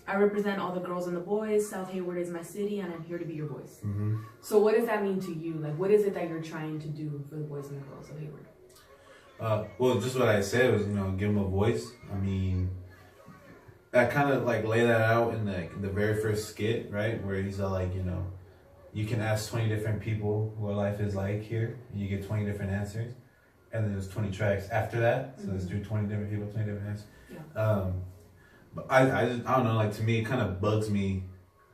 I represent all the girls and the boys. South Hayward is my city, and I'm here to be your voice. Mm-hmm. So what does that mean to you? Like, what is it that you're trying to do for the boys and the girls of Hayward? Well, just what I said was, give them a voice. I mean, I kind of like lay that out in the very first skit, right? Where he's all like, you can ask 20 different people what life is like here, and you get 20 different answers. And then there's 20 tracks after that. So there's 20 different people, 20 different answers. Yeah. But I don't know, like, to me, it kind of bugs me.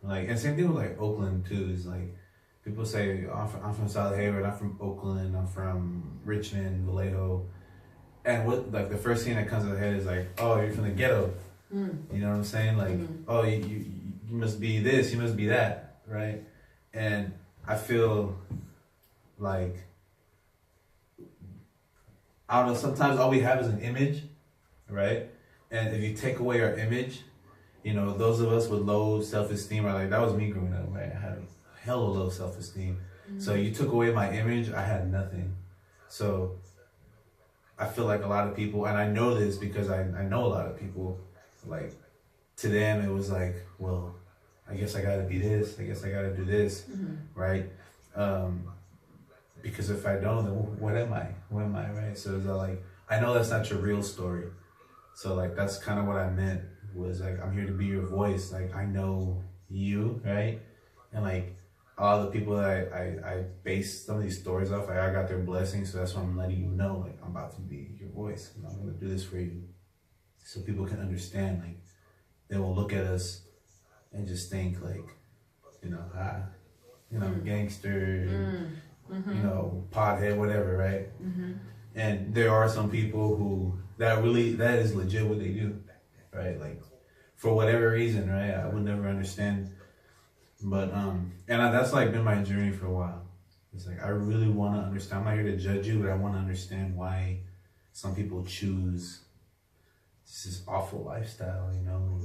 Like, and same thing with like Oakland too, is like, people say, oh, I'm from South Hayward, I'm from Oakland, I'm from Richmond, Vallejo. And what, like, the first thing that comes to the head is like, oh, you're from the ghetto. You know what I'm saying? Like, oh, you must be this, you must be that, right? And I feel like, I don't know, sometimes all we have is an image, right? And if you take away our image, those of us with low self-esteem are like, that was me growing up, right? I had a hella low self-esteem. So you took away my image, I had nothing. So I feel like a lot of people, and I know this because I know a lot of people, like, to them it was like, well, I guess I gotta be this, I guess I gotta do this, right? Because if I don't, then what am I? Who am I, right? So it's like, I know that's not your real story. So like, that's kind of what I meant, was like, I'm here to be your voice. Like, I know you, right? And like, all the people that I base some of these stories off, like, I got their blessings, so that's why I'm letting you know, like, I'm about to be your voice. And I'm gonna do this for you, so people can understand. Like, they will look at us and just think like, gangster, pothead, whatever, right? And there are some people who that is legit what they do, right? Like, for whatever reason, right? I would never understand. But that's like been my journey for a while. It's like, I really want to understand. I'm not here to judge you, but I want to understand why some people choose this awful lifestyle,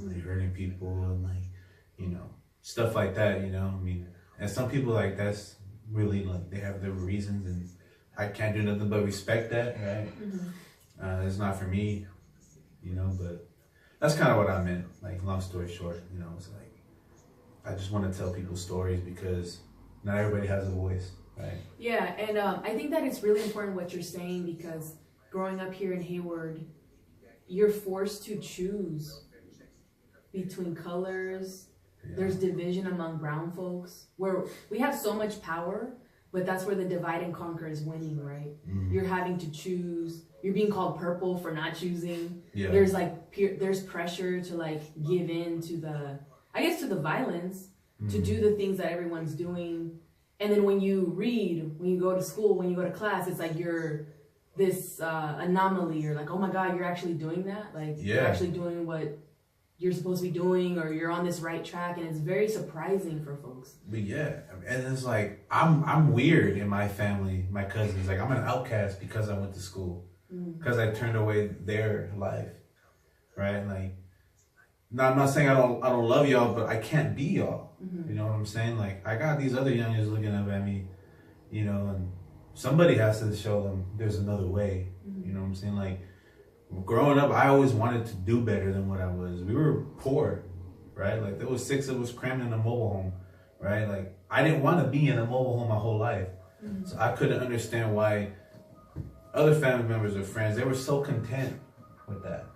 like hurting people and like, stuff like that, I mean, and some people, like, that's really, like, they have their reasons, and I can't do nothing but respect that, right? It's not for me, but that's kind of what I meant. Like, long story short, it's like, I just want to tell people stories because not everybody has a voice, right? Yeah, and I think that it's really important what you're saying, because growing up here in Hayward, you're forced to choose between colors. Yeah. There's division among brown folks, where we have so much power, but that's where the divide and conquer is winning, right? You're having to choose. You're being called purple for not choosing. Yeah. There's like there's pressure to like give in to the violence, to do the things that everyone's doing. And then when you read, when you go to school, when you go to class, it's like you're this anomaly. You're like, oh my God, you're actually doing that? Like, you're actually doing what you're supposed to be doing, or you're on this right track, and it's very surprising for folks. But yeah, and it's like, I'm weird in my family, my cousins. Like, I'm an outcast because I went to school, because I turned away their life, right? Like, now I'm not saying I don't love y'all, but I can't be y'all. You know what I'm saying? Like, I got these other youngins looking up at me, and somebody has to show them there's another way. You know what I'm saying? Like, growing up, I always wanted to do better than what I was. We were poor, right? Like, there was 6 of us crammed in a mobile home, right? Like, I didn't want to be in a mobile home my whole life. So I couldn't understand why other family members or friends, they were so content with that.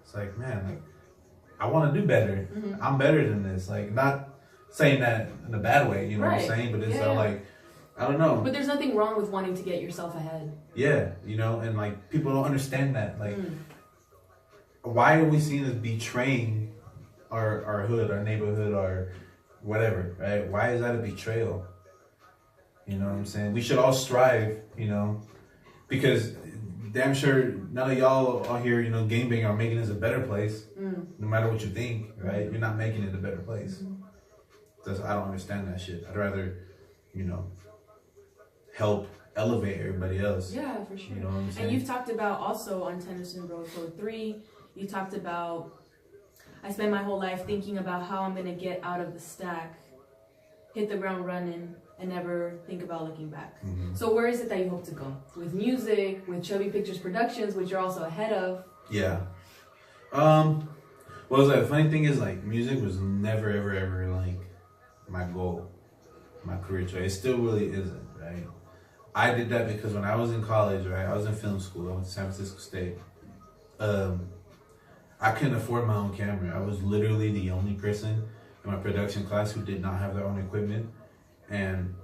It's like, man, like, I want to do better. I'm better than this. Like, not saying that in a bad way, what I'm saying? But it's like, I don't know. But there's nothing wrong with wanting to get yourself ahead. Yeah, and like, people don't understand that. Like, why are we seen as betraying our hood, our neighborhood, our whatever, right? Why is that a betrayal? You know what I'm saying? We should all strive, because damn sure none of y'all out here, gangbanging are making this a better place. No matter what you think, right? You're not making it a better place. I don't understand that shit. I'd rather, help elevate everybody else. Yeah, for sure. You know what I'm saying? And you've talked about also on Tennyson Road Code 3, you talked about, I spend my whole life thinking about how I'm going to get out of the stack, hit the ground running, and never think about looking back. So where is it that you hope to go? With music, with Chubby Pictures Productions, which you're also ahead of? Yeah. Well, it's like, the funny thing is, like, music was never, ever, like, my goal, my career choice. It still really isn't, right? I did that because when I was in college, right, I was in film school. I went to San Francisco State. I couldn't afford my own camera. I was literally the only person in my production class who did not have their own equipment. And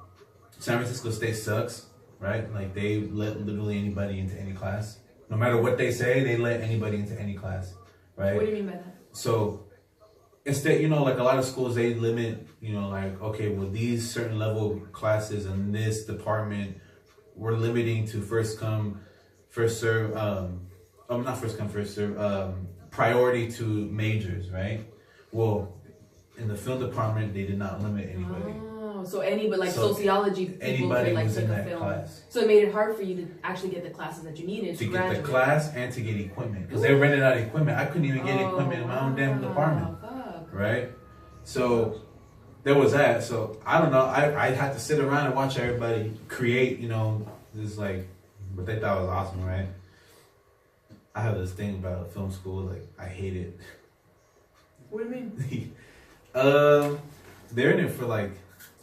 San Francisco State sucks, right? Like, they let literally anybody into any class. No matter what they say, they let anybody into any class, right? What do you mean by that? So instead, you know, like a lot of schools, they limit, you know, like, okay, well, these certain level classes in this department, we're limiting to first come, first serve, not first come, first serve, priority to majors, right? Well, in the film department, they did not limit anybody. Oh, so anybody, like sociology people could like take a film. Class. So it made it hard for you to actually get the classes that you needed to get the class and to get equipment. Because they rented out equipment. I couldn't even get equipment in my own damn department. Fuck. Right? So there was that. So I don't know. I had to sit around and watch everybody create, you know, this like what they thought was awesome, right? I have this thing about film school, like I hate it. What do you mean? They're in it for like,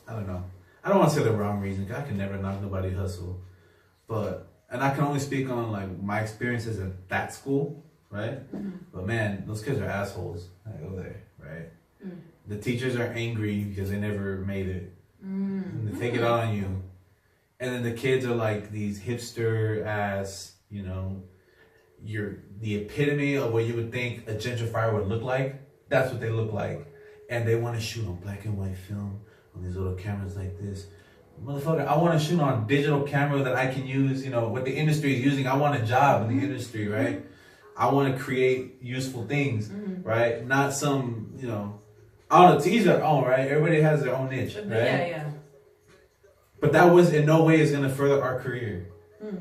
I don't know. I don't want to say the wrong reason, because I can never knock nobody hustle. And I can only speak on like my experiences at that school, right? Mm-hmm. But man, those kids are assholes. I go there, right? Mm. The teachers are angry because they never made it. Mm. And they take it out on you. And then the kids are like these hipster ass, you know, you're the epitome of what you would think a gentrifier would look like. That's what they look like. And they want to shoot on black and white film on these little cameras like this. Motherfucker, I want to shoot on digital camera that I can use, you know, what the industry is using. I want a job in the industry, right? I want to create useful things, right? Not some, you know, I don't know, to each their own, right? Everybody has their own niche, right? Yeah. But that was in no way is going to further our career.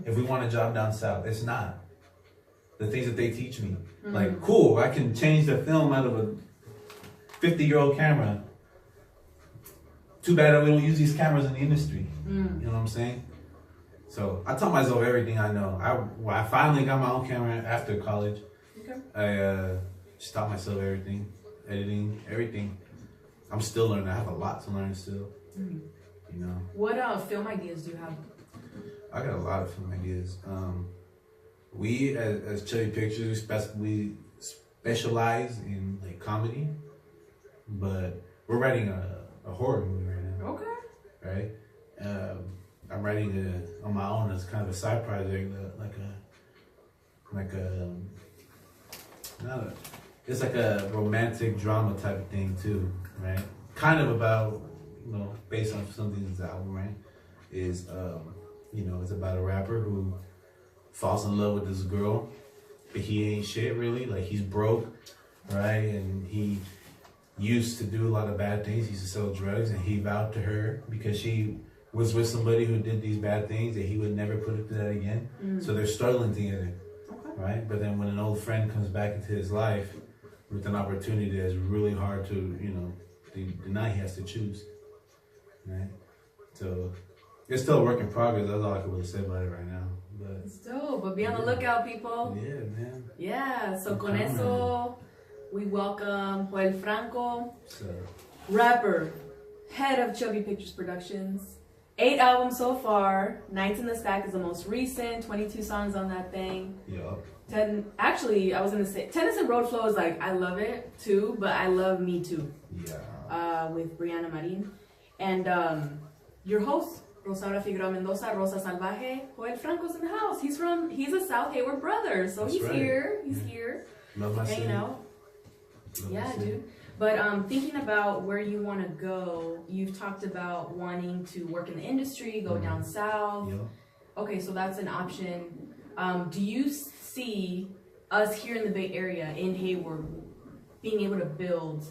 If we want a job down south, it's not. The things that they teach me. Like, cool, I can change the film out of a 50-year-old camera. Too bad that we don't use these cameras in the industry. You know what I'm saying? So I taught myself everything I know. I finally got my own camera after college. Okay. I just taught myself everything. Editing, everything. I'm still learning. I have a lot to learn still. You know. What film ideas do you have? I got a lot of film ideas. We as Chubby Pictures we specialize in like comedy, but we're writing a horror movie right now. Okay. Right. I'm writing on my own as kind of a side project, it's like a romantic drama type of thing too, right? Kind of about, you know, based on something that's album, right? Is you know, it's about a rapper who falls in love with this girl, but he ain't shit really. Like, he's broke, right? And he used to do a lot of bad things. He used to sell drugs, and he vowed to her because she was with somebody who did these bad things that he would never put up to that again. So they're struggling together, right? But then when an old friend comes back into his life with an opportunity that's really hard to, you know, deny, he has to choose, right? So it's still a work in progress. That's all I can really say about it right now. But it's dope. But be on the lookout, people. Yeah, man. Yeah. So con eso, we welcome Franco, rapper, head of Chubby Pictures Productions. 8 albums so far. Nights in the Stack is the most recent. 22 songs on that thing. Yeah. Actually, I was gonna say Tennyson Road Flow is like, I love it too, but I love Me Too. Yeah. With Brianna Marin. And your host, Rosaura, Figueroa, Mendoza, Rosa Salvaje, Franco's in the house. He's a South Hayward brother, so That's he's right. here. He's here. Love my hanging city. out. Love yeah, my city. dude. But thinking about where you want to go, you've talked about wanting to work in the industry, go down south. Yeah. Okay, so that's an option. Do you see us here in the Bay Area, in Hayward, being able to build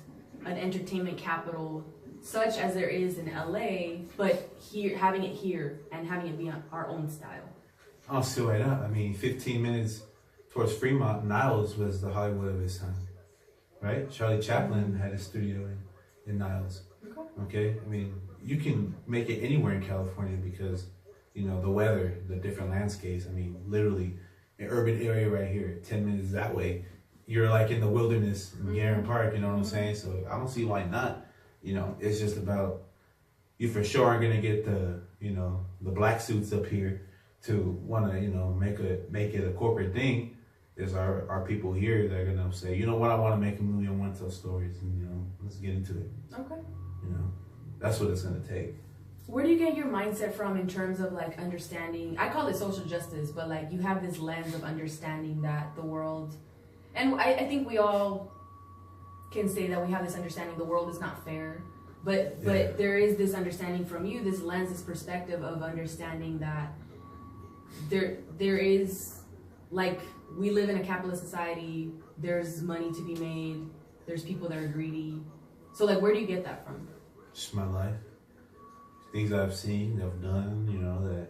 an entertainment capital such as there is in LA, but here, having it here and having it be our own style? I'll see right up. I mean, 15 minutes towards Fremont, Niles was the Hollywood of his time, right? Charlie Chaplin had a studio in Niles. Okay? I mean, you can make it anywhere in California because, you know, the weather, the different landscapes. I mean, literally, an urban area right here, 10 minutes that way, you're like in the wilderness in Garen Park, you know what I'm saying? So I don't see why not. You know, it's just about, you for sure aren't gonna get the, you know, the black suits up here to wanna, you know, make it a corporate thing. There's our people here that are gonna say, you know what, I wanna make a movie, I wanna tell stories, and you know, let's get into it. Okay. You know, that's what it's gonna take. Where do you get your mindset from in terms of like understanding, I call it social justice, but like you have this lens of understanding that the world, and I think we all can say that we have this understanding the world is not fair, but there is this understanding from you, this lens, this perspective of understanding that there is, like, we live in a capitalist society, there's money to be made, there's people that are greedy. So like, where do you get that from? Just my life. Things I've seen, I've done, you know, that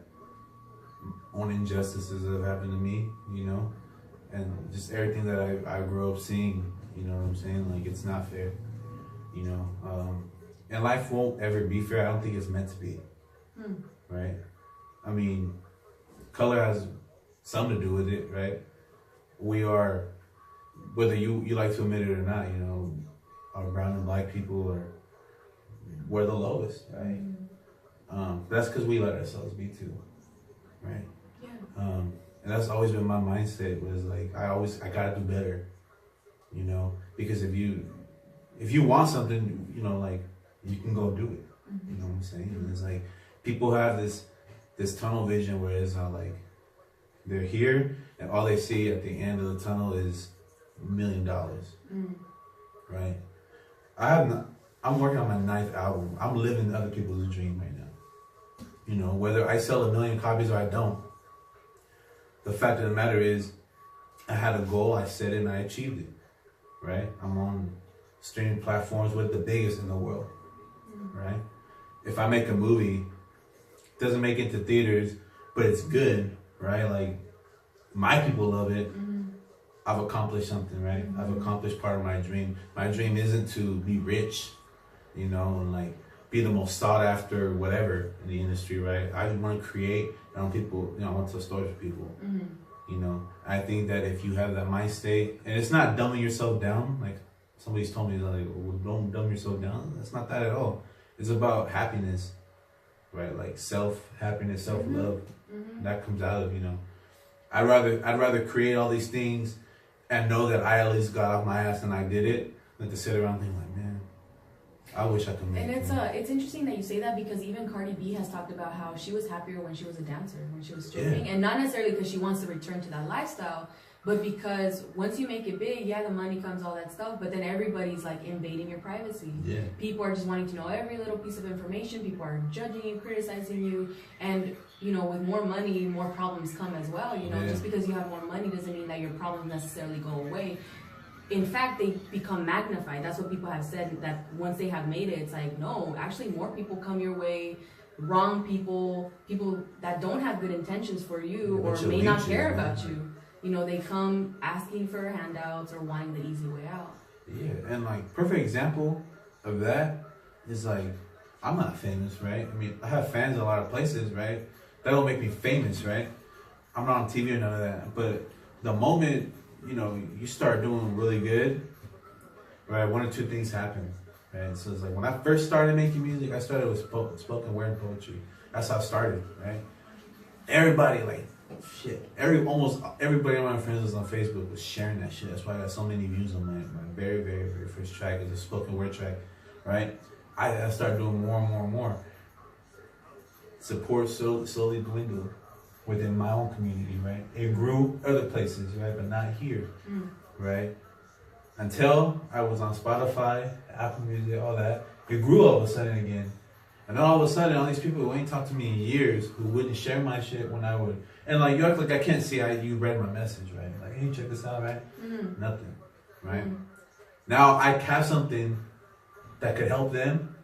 on injustices that have happened to me, you know, and just everything that I grew up seeing, you know what I'm saying? Like, it's not fair, you know, and life won't ever be fair. I don't think it's meant to be, right? I mean, color has something to do with it, right? We are, whether you like to admit it or not, you know, our brown and black people we're the lowest, right? That's because we let ourselves be too, right? Yeah. And that's always been my mindset, was like, I gotta do better, you know, because if you want something, you know, like, you can go do it, you know what I'm saying? And it's like, people have this tunnel vision where it's not like, they're here and all they see at the end of the tunnel is $1 million, right? I'm working on my 9th album. I'm living other people's dream right now. You know, whether I sell 1 million copies or I don't, the fact of the matter is, I had a goal, I set it, and I achieved it, right? I'm on streaming platforms with the biggest in the world, right? If I make a movie, it doesn't make it to theaters, but it's good, right? Like, my people love it. I've accomplished something, right? I've accomplished part of my dream. My dream isn't to be rich, you know, and like be the most sought after whatever in the industry, right? I just want to create, and I want people, you know, I want to tell stories for people, you know. I think that if you have that mind state, and it's not dumbing yourself down, like somebody's told me, like, well, don't dumb yourself down. That's not that at all. It's about happiness, right? Like self-happiness, self-love. That comes out of, you know, I'd rather create all these things and know that I at least got off my ass and I did it, than to sit around and think like, man, I wish I could make it. And it's interesting that you say that, because even Cardi B has talked about how she was happier when she was a dancer, when she was stripping, and not necessarily because she wants to return to that lifestyle, but because once you make it big, yeah, the money comes, all that stuff, but then everybody's like invading your privacy. Yeah. People are just wanting to know every little piece of information. People are judging you, criticizing you, and you know, with more money, more problems come as well. You know, just because you have more money doesn't mean that your problems necessarily go away. In fact, they become magnified. That's what people have said, that once they have made it, it's like, no, actually more people come your way, wrong people that don't have good intentions for you, or may not care about you. You know, they come asking for handouts or wanting the easy way out. Yeah, and like, perfect example of that is like, I'm not famous, right? I mean, I have fans in a lot of places, right? That don't make me famous, right? I'm not on TV or none of that. But the moment, you know, you start doing really good, right, one or two things happen, right? So it's like, when I first started making music, I started with spoken word and poetry. That's how I started, right? Everybody, like, shit, almost everybody of my friends was on Facebook was sharing that shit. That's why I got so many views on my very, very, very first track. It was a spoken word track, right? I started doing more and more and more. Support slowly dwindled within my own community, right? It grew other places, right? But not here, right? Until I was on Spotify, Apple Music, all that. It grew all of a sudden again. And then all of a sudden, all these people who ain't talked to me in years, who wouldn't share my shit when I would. And like, you act like I can't see you read my message, right? Like, hey, check this out, right? Nothing, right? Now I have something that could help them.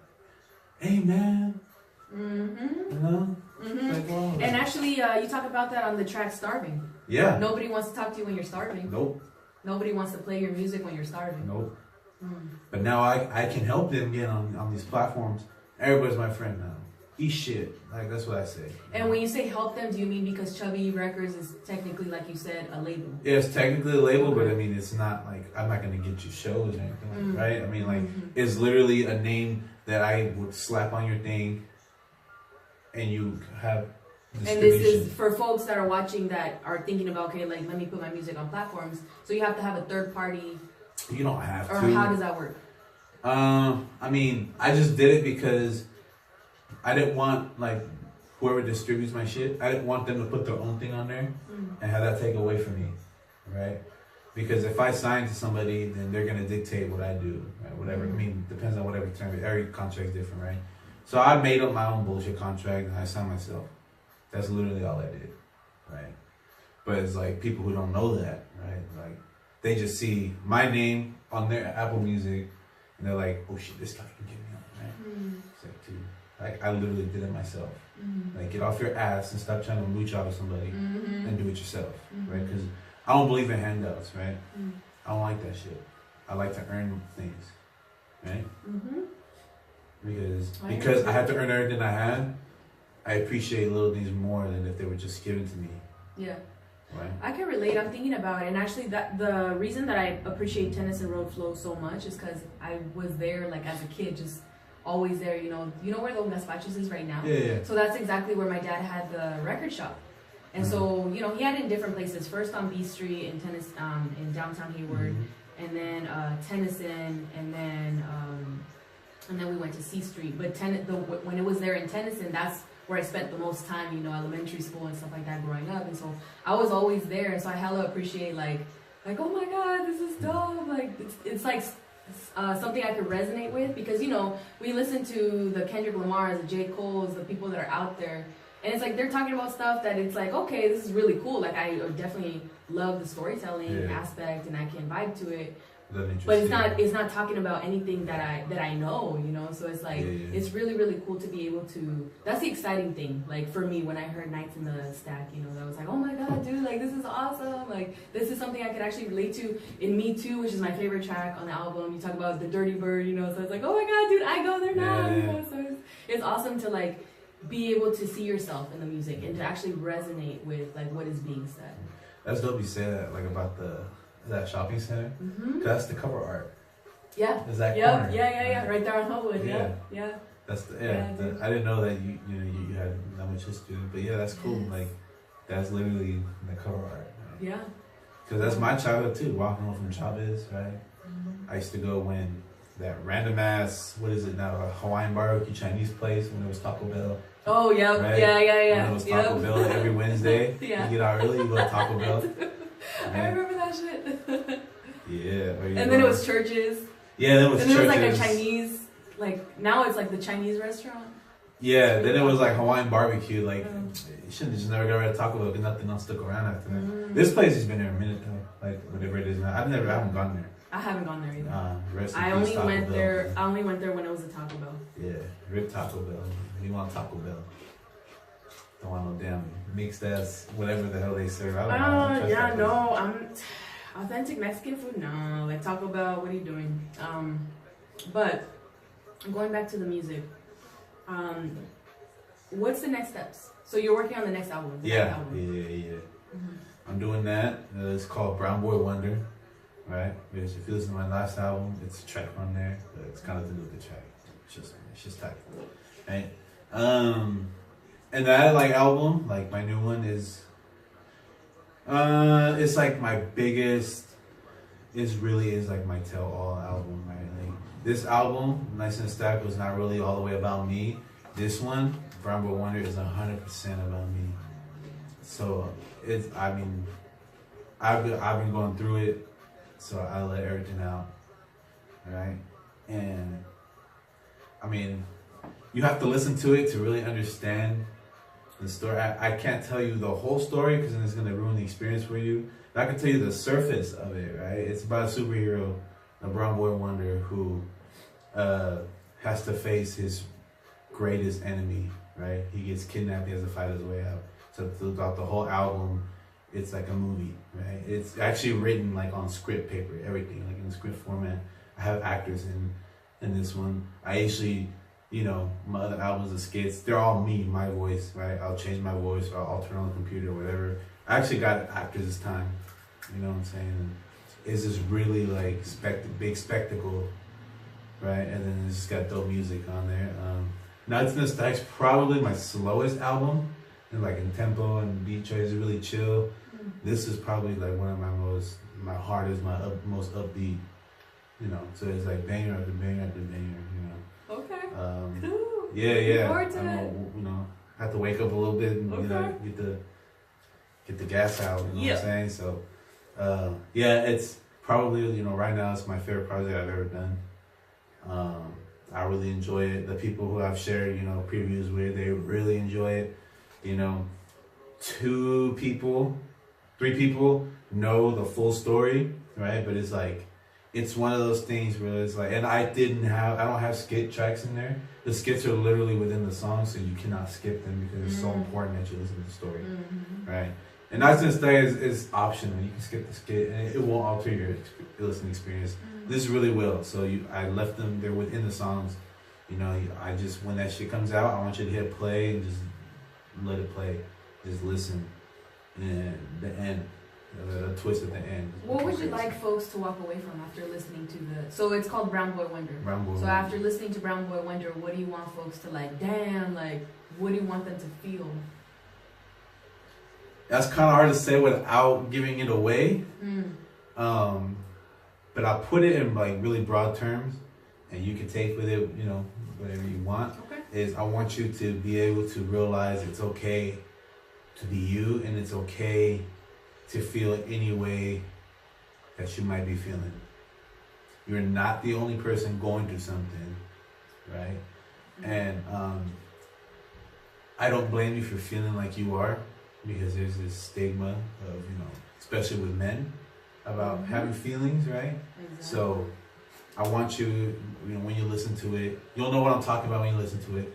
Hey, man. You know? Like, well, and actually, you talk about that on the track Starving. Yeah. Nobody wants to talk to you when you're starving. Nope. Nobody wants to play your music when you're starving. Nope. But now I can help them get on these platforms. Everybody's my friend now. Eat shit. Like, that's what I say. And when you say help them, do you mean because Chubby Records is technically, like you said, a label? Yeah, it's technically a label, but I mean, it's not like I'm not gonna get you shows or anything, right? I mean, like, it's literally a name that I would slap on your thing, and you have. And this is for folks that are watching that are thinking about, okay, like, let me put my music on platforms. So you have to have a third party. You don't have to. Or how does that work? I mean, I just did it because I didn't want, like, whoever distributes my shit, I didn't want them to put their own thing on there and have that take away from me, right? Because if I sign to somebody, then they're gonna dictate what I do, right? Whatever. I mean, depends on whatever term. Every contract is different, right? So I made up my own bullshit contract and I signed myself. That's literally all I did, right? But it's like people who don't know that, right? Like they just see my name on their Apple Music and they're like, oh shit, this guy can get me on, right? It's like, dude, like I literally did it myself. Like get off your ass and stop trying to mooch out of somebody and do it yourself, right? Because I don't believe in handouts, right? I don't like that shit. I like to earn things, right? Because I had to earn everything I had. I appreciate little things more than if they were just given to me. Yeah. Right. I can relate. I'm thinking about it, and actually, that the reason that I appreciate Tennyson Road Flow so much is because I was there, like as a kid, just always there. You know where the Gazpachos is right now. Yeah. So that's exactly where my dad had the record shop, and so he had it in different places. First on B Street in in downtown Hayward, and then Tennyson, and then we went to C Street. But when it was there in Tennyson, that's where I spent the most time, elementary school and stuff like that growing up. And so I was always there. And so I hella appreciate like, oh my God, this is dope. Like, it's like something I could resonate with because, we listen to the Kendrick Lamars, the J. Cole's, the people that are out there. And it's like, they're talking about stuff that it's like, okay, this is really cool. Like, I definitely love the storytelling aspect and I can vibe to it. But it's not talking about anything that I know, so it's like it's really, really cool to be able to. That's the exciting thing, like for me when I heard Nights in the Stack, that was like, oh my God, dude, like this is awesome, like this is something I could actually relate to in Me Too, which is my favorite track on the album. You talk about the Dirty Bird, so it's like, oh my God, dude, I go there now, so it's awesome to like be able to see yourself in the music and to actually resonate with like what is being said. That's dope you say that, like about that shopping center. That's the cover art. Yeah. Is that corner? Yeah. Right there on Hillwood. Yeah. That's I didn't know that you had that much history, but that's cool. Like that's literally the cover art. Right? Yeah. Because that's my childhood too. Walking home from Chavez, right? I used to go when that random ass, what is it now, a Hawaiian barbecue Chinese place when it was Taco Bell. Oh yeah, right? Yeah. When it was Taco Bell every Wednesday. You get out early, you go to Taco Bell. I remember that shit. And then it was churches. Yeah, there was churches. And then it was like a Chinese, like now it's like the Chinese restaurant. Yeah, then it was like Hawaiian barbecue. Like you should have just never got rid of Taco Bell because nothing else stuck around after that. This place has been there a minute though, like whatever it is now. I haven't gone there. I haven't gone there either. I only went there. I only went there when it was a Taco Bell. Yeah, rip Taco Bell. You want Taco Bell? Don't want no damn mixed ass whatever the hell they serve. I don't know. I'm authentic Mexican food. No, like Taco Bell. What are you doing? But going back to the music. What's the next steps? So you're working on the next album. Yeah. I'm doing that. It's called Brown Boy Wonder. Right? Because if you listen to my last album, it's a track on there, but it's kind of to do with the track. It's just tight. Right? And that album, like my new one is it's like my biggest, it really is like my tell-all album, right? Like this album, Nice and Stack, was not really all the way about me. This one, Brown Boy Wonder, is 100% about me. So I've been going through it. So I let everything out, right? And I mean, you have to listen to it to really understand the story. I can't tell you the whole story because then it's going to ruin the experience for you. But I can tell you the surface of it, right? It's about a superhero, a brown boy wonder who has to face his greatest enemy, right? He gets kidnapped, he has to fight his way out. So throughout the whole album, it's like a movie, right? It's actually written like on script paper, everything, like in script format. I have actors in this one. I actually, my other albums of skits, they're all me, my voice, right? I'll change my voice or I'll turn on the computer or whatever. I actually got actors this time, you know what I'm saying? is this really like big spectacle, right? And then it's just got dope music on there. Nights in the Stacks probably my slowest album, and like in tempo and beat choice is really chill. This is probably like one of my hardest, most upbeat. You know, so it's like banger after banger after banger. You know. Okay. Cool. Yeah. Forward to I have to wake up a little bit and you know get the gas out. You know what I'm saying? So, it's probably right now it's my favorite project I've ever done. I really enjoy it. The people who I've shared previews with, they really enjoy it. 3 people know the full story, right? But it's like, it's one of those things where it's like, and I don't have skit tracks in there. The skits are literally within the song, so you cannot skip them because it's so important that you listen to the story, right? And Nights in the Stacks is optional. You can skip the skit, and it won't alter your listening experience. This really will. So I left them there within the songs. I just, when that shit comes out, I want you to hit play and just let it play. Just listen. And the end, the twist at the end. What would you like folks to walk away from after listening to so it's called Brown Boy Wonder. So after listening to Brown Boy Wonder, what do you want folks to what do you want them to feel? That's kind of hard to say without giving it away. But I put it in like really broad terms, and you can take with it, whatever you want. Okay. Is I want you to be able to realize it's okay to be you, and it's okay to feel any way that you might be feeling. You're not the only person going through something, right? And I don't blame you for feeling like you are, because there's this stigma of, especially with men, about having feelings, right? Exactly. So I want you, when you listen to it, you'll know what I'm talking about when you listen to it.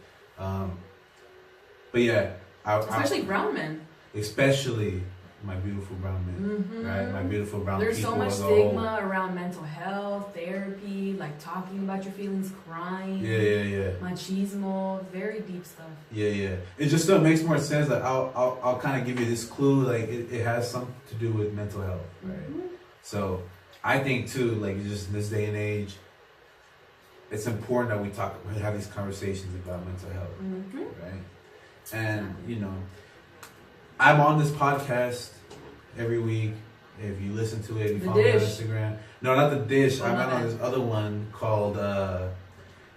But yeah. Especially brown men. Especially my beautiful brown men, right? My beautiful brown There's people. There's so much stigma around mental health, therapy, like talking about your feelings, crying. Yeah. Machismo, very deep stuff. Yeah. It just still makes more sense. Like I'll kind of give you this clue. Like it has something to do with mental health, right? So I think too, like just in this day and age, it's important that we have these conversations about mental health, right? And I'm on this podcast every week. If you listen to it, you follow me on Instagram. No, not the Dish. I'm on this other one called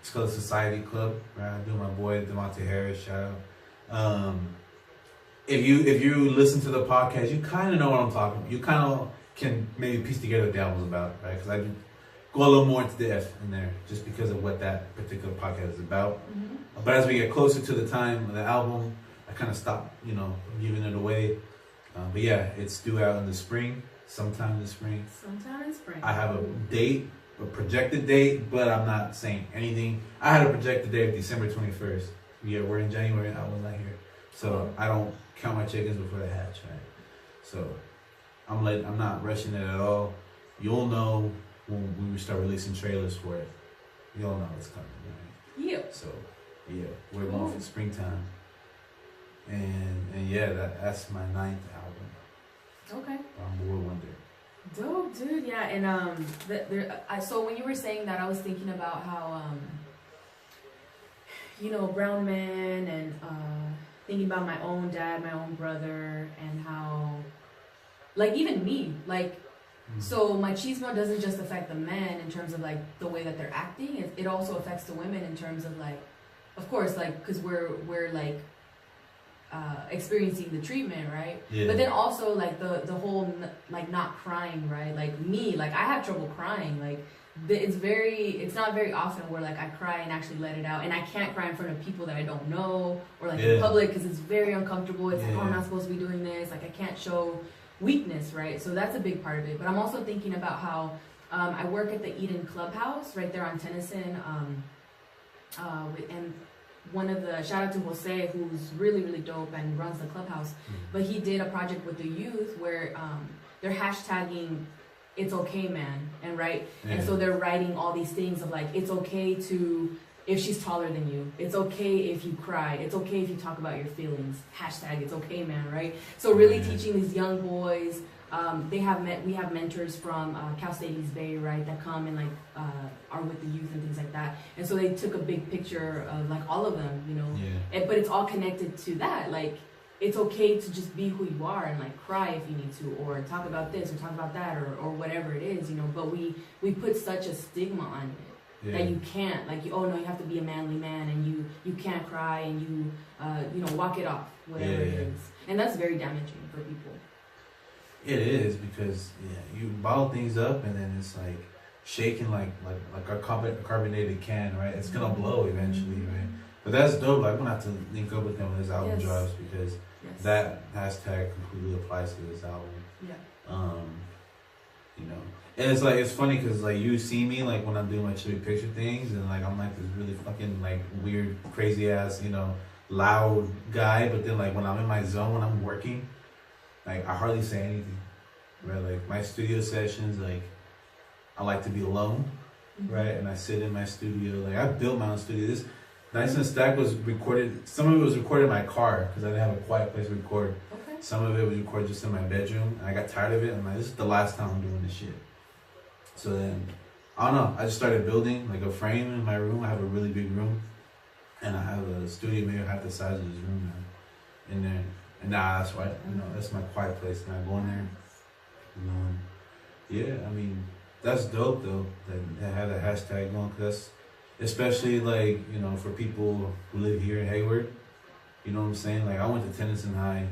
it's called Society Club. Right, I do my boy Devontae Harris. Shout out. If you listen to the podcast, you kind of know what I'm talking about. You kind of can maybe piece together what the album's about, right? Because I go a little more into depth in there, just because of what that particular podcast is about. But as we get closer to the time of the album, I kind of stopped, giving it away. But yeah, it's due out in the spring, sometime in the spring. I have a projected date, but I'm not saying anything. I had a projected date of December 21st. Yeah, we're in January, I was not here. So I don't count my chickens before they hatch, right? So I'm not rushing it at all. You'll know when we start releasing trailers for it. You'll know it's coming, right? Yeah. So yeah, we're going for springtime. And yeah, that's my 9th album. Okay. Brown Boy Wonder. Dope, dude. Yeah, and so when you were saying that, I was thinking about how brown men, and thinking about my own dad, my own brother, and how, like, even me, like, so machismo doesn't just affect the men in terms of like the way that they're acting. It also affects the women in terms of like, of course, like, because we're like experiencing the treatment, right? Yeah. But then also like the whole like not crying, right? Like me, like I have trouble crying. Like it's not very often where like I cry and actually let it out, and I can't cry in front of people that I don't know or like in public, because it's very uncomfortable. It's like, oh, I'm not supposed to be doing this. Like I can't show weakness, right? So that's a big part of it. But I'm also thinking about how I work at the Eden Clubhouse right there on Tennyson, and one of the, shout out to Jose, who's really, really dope and runs the clubhouse, but he did a project with the youth where they're hashtagging "It's okay, man," and and so they're writing all these things of like, it's okay to, if she's taller than you, it's okay if you cry, it's okay if you talk about your feelings, hashtag "It's okay, man," right? So really teaching these young boys we have mentors from Cal State East Bay, right, that come and like are with the youth and things like that. And so they took a big picture of like all of them, you know. Yeah. But it's all connected to that. Like it's okay to just be who you are and like cry if you need to, or talk about this or talk about that, or whatever it is, you know. But we put such a stigma on it. Yeah. That you can't, like, oh no, you have to be a manly man, and you can't cry, and you know, walk it off, whatever it is, and that's very damaging for people. It is, because you bottle things up, and then it's like shaking like a carbonated can, right? It's gonna blow eventually, right? But that's dope. Like, I'm gonna have to link up with them when this album drops, because that hashtag completely applies to this album. Yeah. You know. And it's like, it's funny because like you see me like when I'm doing my chubby picture things, and like I'm like this really fucking like weird, crazy ass, you know, loud guy. But then like when I'm in my zone, when I'm working, like I hardly say anything. Right? Like my studio sessions, like I like to be alone, right? And I sit in my studio. Like I built my own studio. This Nice and Stack was recorded. Some of it was recorded in my car because I didn't have a quiet place to record. Okay. Some of it was recorded just in my bedroom. And I got tired of it. I'm like, this is the last time I'm doing this shit. So then, I don't know, I just started building like a frame in my room. I have a really big room, and I have a studio maybe half the size of this room now. In there, and now that's why, you know, that's my quiet place. And I go in there, you know, and yeah, I mean, that's dope though, that have the hashtag going, because especially like, you know, for people who live here in Hayward, you know what I'm saying? Like I went to Tennyson High,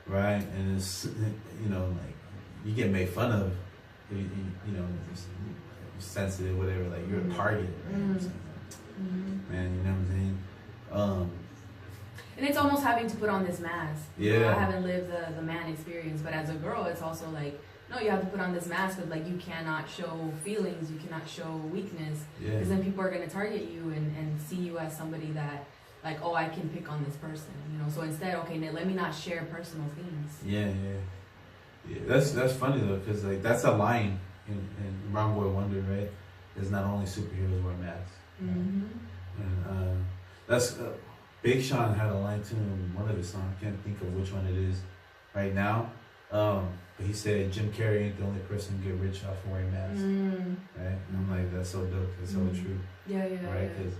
right? And it's, you know, like you get made fun of. You know, you're sensitive, whatever. Like you're a target, right? Man, you know what I'm saying? And it's almost having to put on this mask. Yeah. You know, I haven't lived the man experience, but as a girl, it's also like, no, you have to put on this mask of like you cannot show feelings, you cannot show weakness, because then people are gonna target you and see you as somebody that, like, oh, I can pick on this person, you know. So instead, okay, let me not share personal things. Yeah. That's funny though, because like that's a line in Brown Boy Wonder, right? Is not only superheroes wear masks. Right? And that's Big Sean had a line too in one of his songs. I can't think of which one it is right now. But he said Jim Carrey ain't the only person who get rich off of wearing masks, right? And I'm like, that's so dope. That's so true. Yeah. Right? Because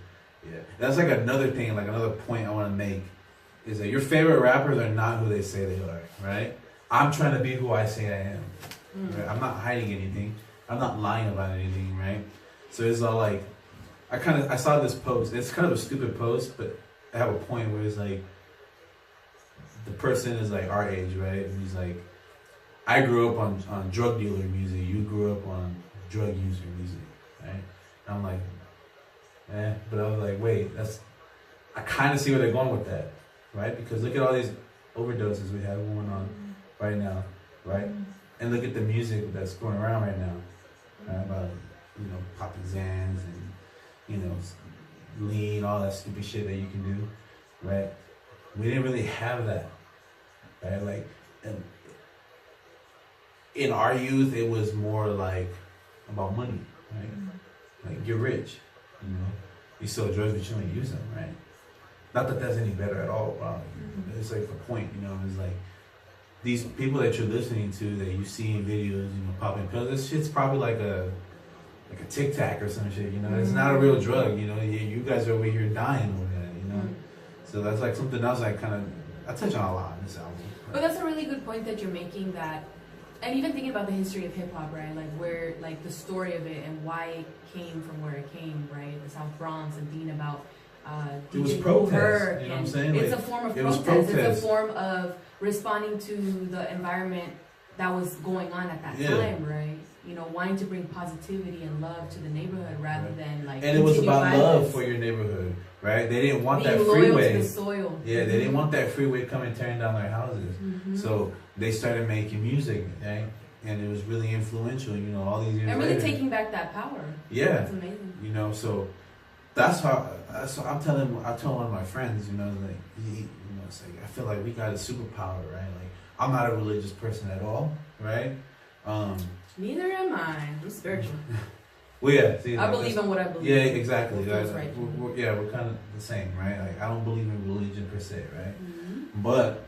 that's like another thing, like another point I want to make is that your favorite rappers are not who they say they are, right? I'm trying to be who I say I am. Right? I'm not hiding anything. I'm not lying about anything, right? So it's all like, I saw this post. It's kind of a stupid post, but I have a point where it's like, the person is like our age, right? And he's like, I grew up on drug dealer music. You grew up on drug user music, right? And I'm like, but I was like, wait, I kind of see where they're going with that, right? Because look at all these overdoses we have going on right now, right? And look at the music that's going around right now, right? About, you know, popping Xans and, you know, lean, all that stupid shit that you can do, right? We didn't really have that, right? Like, in our youth, it was more like about money, right? Like, you're rich, you know? You sell drugs, but you don't use them, right? Not that that's any better at all, bro. It's like the point, you know? It's like, these people that you're listening to, that you see in videos, you know, popping pills, this shit's probably like a Tic Tac or some shit, you know? It's not a real drug, you know? You guys are over here dying over that, you know? So that's like something else I touch on a lot in this album. But that's a really good point that you're making, that, and even thinking about the history of hip hop, right? Like where, like the story of it and why it came from where it came, right? The South Bronx, and thinking about it was protest, Mujer, you know what I'm saying? It's like, a form of protest. It's a form of responding to the environment that was going on at that time, right? You know, wanting to bring positivity and love to the neighborhood rather than like. And it was about love for your neighborhood, right? They didn't want that freeway. freeway. To the soil. Yeah, they didn't want that freeway coming tearing down their houses. So they started making music, right? And it was really influential, you know, all these years and really later. taking back that power. Yeah, that's amazing. You know, so that's how. So I tell one of my friends, you know, like it's like I feel like we got a superpower, right? Like I'm not a religious person at all, right? Neither am I. I'm spiritual. Well, yeah. See, I believe in what I believe. Yeah, exactly. Right. We're kind of the same, right? Like I don't believe in religion per se, right? But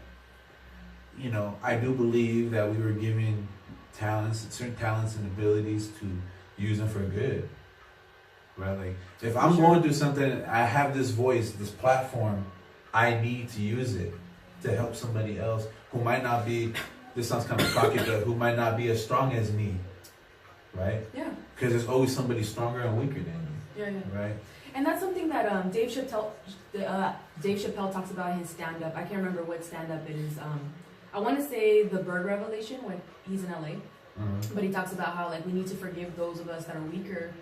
you know, I do believe that we were given certain talents and abilities to use them for good. Right? Like, if I'm going through something, I have this voice, this platform, I need to use it to help somebody else who might not be, this sounds kind of cocky, but who might not be as strong as me. Right? Yeah. Because there's always somebody stronger and weaker than you. Yeah. Right? And that's something that Dave Chappelle talks about in his stand-up. I can't remember what stand-up it is. I want to say The Bird Revelation, when he's in LA. But he talks about how, like, we need to forgive those of us that are weaker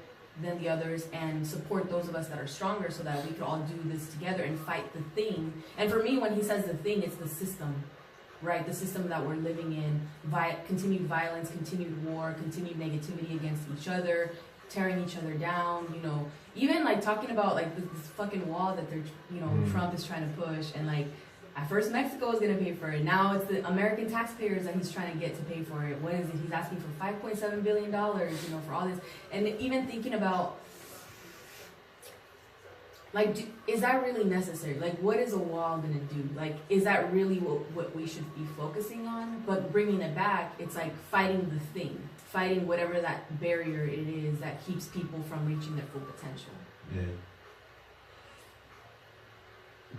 than the others and support those of us that are stronger, so that we could all do this together and fight the thing. And for me, when he says the thing, it's the system, right? The system that we're living in. Continued violence, continued war, continued negativity against each other, tearing each other down, you know. Even, like, talking about, like, this fucking wall that they're, you know, Trump is trying to push. And, like, at first Mexico is going to pay for it. Now it's the American taxpayers that he's trying to get to pay for it. What is it? He's asking for $5.7 billion, you know, for all this. And even thinking about, like, is that really necessary? Like, what is a wall going to do? Like, is that really what we should be focusing on? But bringing it back, it's like fighting the thing. Fighting whatever that barrier it is that keeps people from reaching their full potential. Yeah.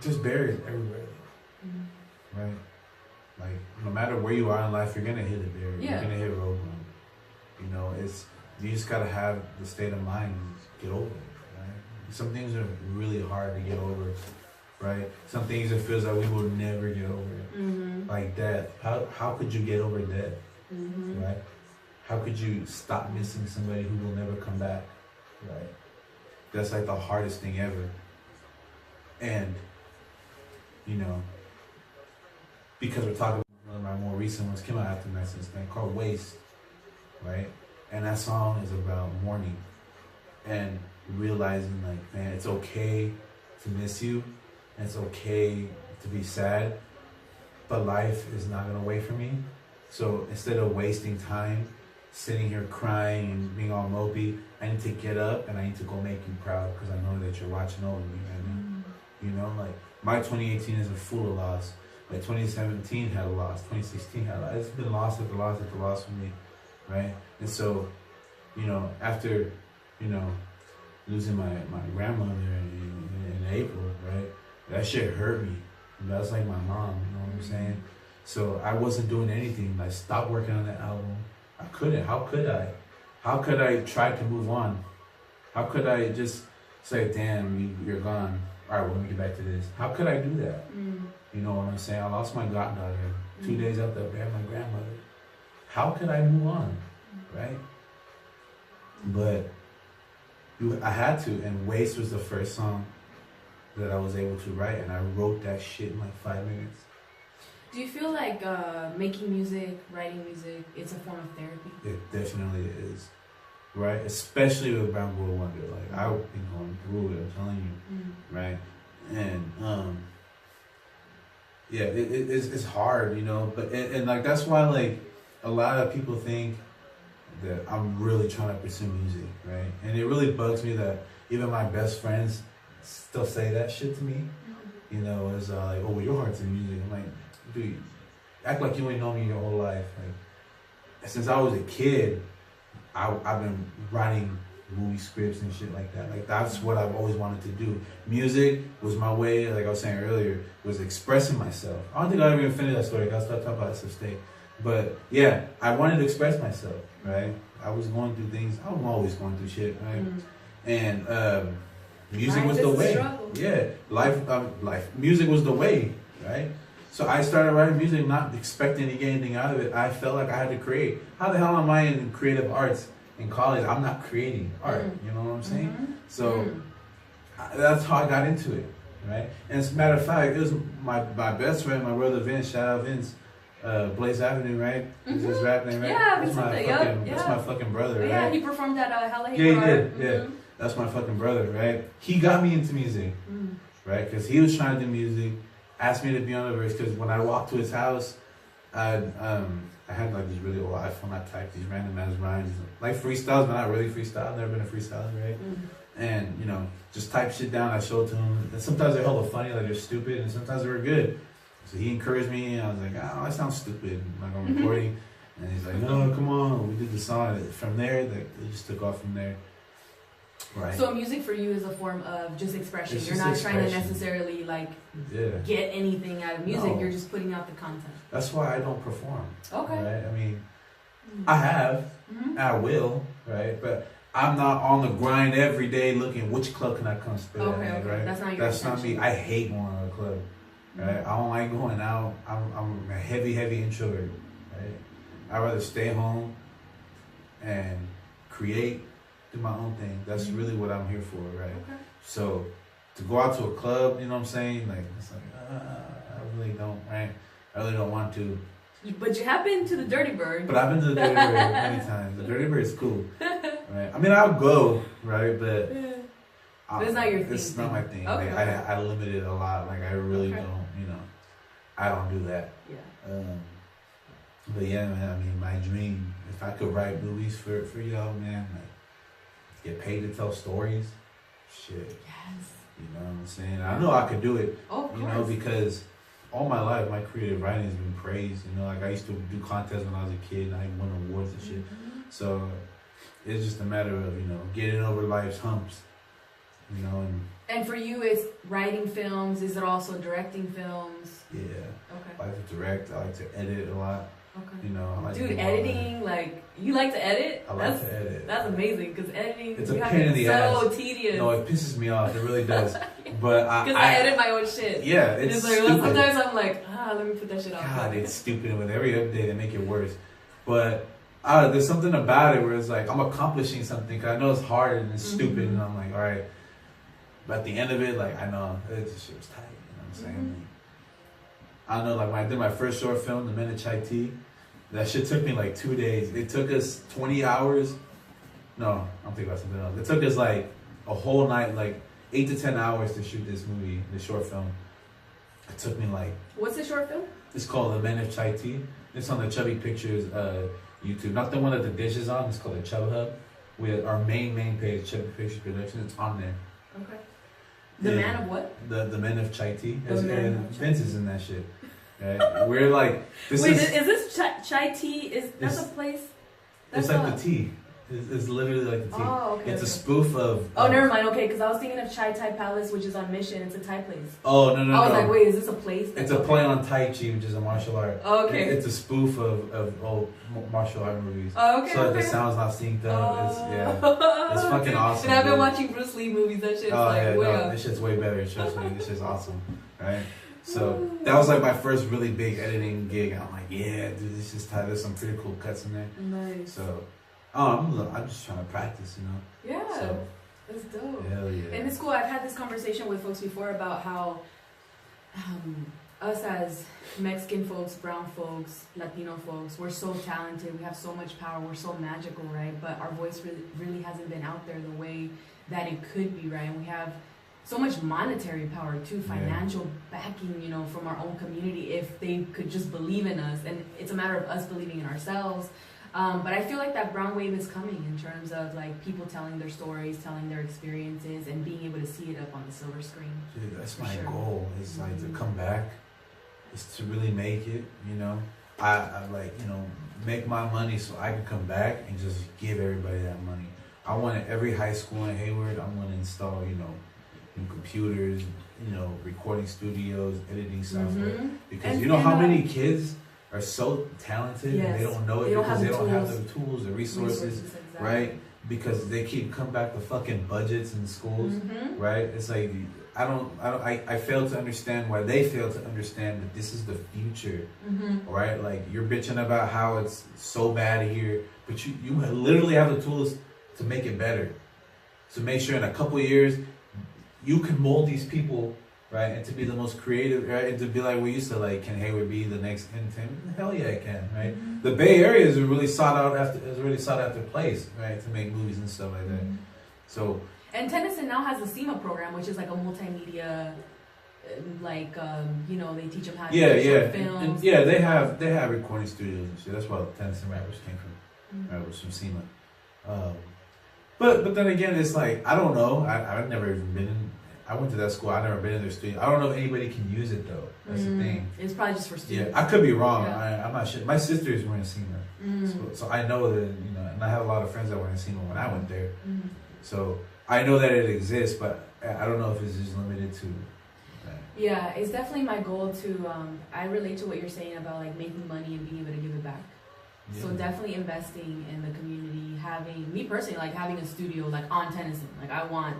Just barriers everywhere. Right? Like, no matter where you are in life, you're gonna hit a barrier. Yeah. You're gonna hit a roadblock. You know, you just gotta have the state of mind to get over it. Right? Some things are really hard to get over. Right? Some things it feels like we will never get over. Like death. How could you get over death? Right? How could you stop missing somebody who will never come back? Right? That's like the hardest thing ever. And, you know, because we're talking about one of my more recent ones came out after Madison's thing called Waste, right? And that song is about mourning and realizing, like, man, it's okay to miss you, and it's okay to be sad, but life is not gonna wait for me. So instead of wasting time sitting here crying and being all mopey, I need to get up and I need to go make you proud, because I know that you're watching over me. You know, like, my 2018 is a full of loss. Like, 2017 had a loss, 2016 had a loss. It's been loss after loss after loss for me, right? And so, you know, after, you know, losing my grandmother in April, right? That shit hurt me. That's like my mom, you know what I'm saying? So I wasn't doing anything. I stopped working on that album. I couldn't. How could I? How could I try to move on? How could I just say, damn, you're gone. All right, well, let me get back to this. How could I do that? You know what I'm saying? I lost my goddaughter 2 days after I buried my grandmother. How could I move on? Right? But I had to, and Waste was the first song that I was able to write, and I wrote that shit in like 5 minutes. Do you feel like making music, writing music, it's a form of therapy? It definitely is, right? Especially with Brown Boy Wonder. Like, I've been going through it, I'm telling you, right? And yeah, it's hard, you know. But and like, that's why, like, a lot of people think that I'm really trying to pursue music, right? And it really bugs me that even my best friends still say that shit to me. You know, it's like, oh, well, your heart's in music. I'm like, dude, act like you ain't known me your whole life. Like, since I was a kid, I've been writing movie scripts and shit like that. Like, that's what I've always wanted to do. Music was my way, like I was saying earlier, was expressing myself. I don't think I'll ever even finish that story. I'll start talking about that state. But yeah, I wanted to express myself, right? I was going through things. I'm always going through shit, right? And music was the way. Yeah, life. Music was the way, right? So I started writing music, not expecting to get anything out of it. I felt like I had to create. How the hell am I in creative arts in college? I'm not creating art. You know what I'm saying? So that's how I got into it, right? And as a matter of fact, it was my best friend, my brother Vince. Shout out Vince. Blaze Avenue, right? Is his rap name, right? Yeah, that's my fucking brother, right? Yeah, he performed at Hella Yeah, he did. Yeah, that's my fucking brother, right? He got me into music, right? Because he was trying to do music, asked me to be on the verse. Because when I walked to his house, I had like this really old iPhone. I typed these random ass rhymes, like freestyles, but not really freestyle. I've never been a freestyler, right? And you know, just type shit down. I showed to him. And sometimes they're hella funny, like they're stupid, and sometimes they were good. So he encouraged me, and I was like, oh, that sounds stupid. I'm like, I'm recording. And he's like, no, come on. We did the song. And from there, it just took off from there. Right. So music for you is a form of just expression. It's You're just not expression. trying to necessarily like get anything out of music. No. You're just putting out the content. That's why I don't perform. Okay. Right? I mean, I have. I will. Right? But I'm not on the grind every day looking which club can I come spit at. Right? That's not me. I hate going to a club. Right? I don't like going out. I'm a heavy introvert. Right? I'd rather stay home and create, do my own thing. That's really what I'm here for, right? Okay. So to go out to a club, you know what I'm saying? Like, it's like, I really don't, right? I really don't want to. But you have been to the Dirty Bird. But I've been to the Dirty Bird many times. The Dirty Bird is cool, right? I mean, I'll go, right? But it's not your thing. It's not my thing. Okay. Like, I limit it a lot. Like, I really don't, I don't do that. Yeah. But yeah, man, I mean, my dream, if I could write movies for y'all, man, like, get paid to tell stories, shit. Yes. You know what I'm saying? I know I could do it, of you know, because all my life, my creative writing has been praised. You know, like, I used to do contests when I was a kid, and I won awards and shit. So it's just a matter of, getting over life's humps, And for you, it's writing films. Is it also directing films? Yeah. Okay. I like to direct. I like to edit a lot. Okay. I like Dude, editing, like, you like to edit? I like to edit. That's amazing, because editing, it's a pain in the ass. So tedious. No, it pisses me off. It really does. But because I edit my own shit. Yeah, it's like, stupid. Sometimes I'm like, let me put that shit off. God, it's stupid. With every update, they make it worse. But there's something about it where it's like, I'm accomplishing something, because I know it's hard and it's stupid, and I'm like, all right. But at the end of it, like, I know this shit was tight. You know what I'm saying? Like, I don't know, like, when I did my first short film, The Men of Chai Tea, that shit took me like 2 days. It took us 20 hours. No, I'm thinking about something else. It took us like a whole night, like 8 to 10 hours to shoot this movie, this short film. It took me like... What's the short film? It's called The Men of Chai Tea. It's on the Chubby Pictures YouTube. Not the one that the dish is on. It's called the Chub Hub. With our main page, Chubby Pictures Productions. It's on there. Okay. The Man of what? The Men of Chai Tea. Vince is in that shit. Right? We're like... Wait, is this Chai Tea? Is that a place? It's like the tea. It's literally like the tea. Oh, okay. It's a spoof of... Oh, never mind. Okay, because I was thinking of Chai Thai Palace, which is on Mission. It's a Thai place. Oh, no. I was like, wait, is this a place? It's a play on Tai Chi, which is a martial art. Oh, okay. It's a spoof of old martial art movies. Oh, okay. So the sound's not synced up. It's fucking awesome. And I've been watching Bruce Lee movies. That shit's way up. This shit's way better. Trust me. This shit's awesome. Right? So that was like my first really big editing gig. I'm like, yeah, dude, this is tight. There's some pretty cool cuts in there. Nice. So, I'm just trying to practice, Yeah, so, that's dope. Hell yeah. And it's cool. I've had this conversation with folks before about how us as Mexican folks, brown folks, Latino folks, we're so talented. We have so much power. We're so magical, right? But our voice really hasn't been out there the way that it could be, right? And we have so much monetary power too, financial backing, from our own community, if they could just believe in us. And it's a matter of us believing in ourselves. But I feel like that brown wave is coming in terms of like people telling their stories, telling their experiences, and being able to see it up on the silver screen. Dude, that's my goal. Is like to come back. Is to really make it. I like make my money so I can come back and just give everybody that money. I want every high school in Hayward. I want to install new computers, recording studios, editing software. Because how many kids are so talented and they don't know it because they don't have the tools, the resources, exactly. Right? Because they keep coming back to fucking budgets in schools, right? It's like I fail to understand why they fail to understand that this is the future, right? Like you're bitching about how it's so bad here, but you literally have the tools to make it better. So make sure in a couple of years you can mold these people. Right, and to be the most creative, right, and to be like we used to like, can Hayward be the next entertainment? Hell yeah, it can, right? The Bay Area is a really sought after place, right, to make movies and stuff like that. So. And Tennyson now has the SEMA program, which is like a multimedia, like they teach them how to make short films. And they have recording studios and shit. That's where Tennyson rappers came from, right? Was from SEMA. But then again, it's like I don't know. I've never even been in. I went to that school. I've never been in their street. I don't know if anybody can use it though. That's the thing. It's probably just for students. Yeah, I could be wrong. Yeah. I'm not sure. My sisters were in SEMA, so I know that, you know, and I have a lot of friends that were in SEMA when I went there. So I know that it exists, but I don't know if it's just limited to. Yeah, it's definitely my goal to. I relate to what you're saying about like making money and being able to give it back. Yeah. So definitely investing in the community, having me personally like having a studio like on Tennyson. Like I want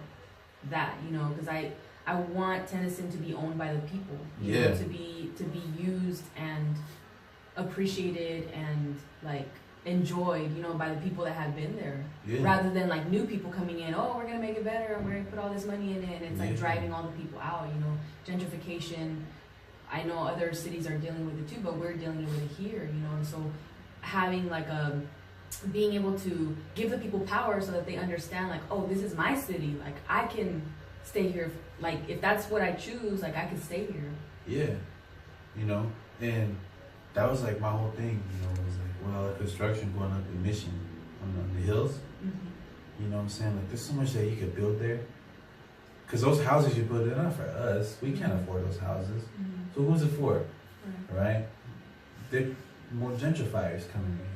that, you know, because I want Tennyson to be owned by the people. You know, to be used and appreciated and like enjoyed, you know, by the people that have been there, rather than like new people coming in. Oh, we're gonna make it better and we're gonna put all this money in it, and it's like driving all the people out. You know, gentrification. I know other cities are dealing with it too, but we're dealing with it here. You know, and so having like being able to give the people power so that they understand like, oh, this is my city. Like I can stay here. Like if that's what I choose, like I can stay here. Yeah, you know, and that was like my whole thing. You know, it was like, well, construction going up in Mission on the hills. You know what I'm saying? Like there's so much that you could build there. Because those houses you build, they're not for us. We can't afford those houses. So who's it for? Right? They're more gentrifiers coming in here.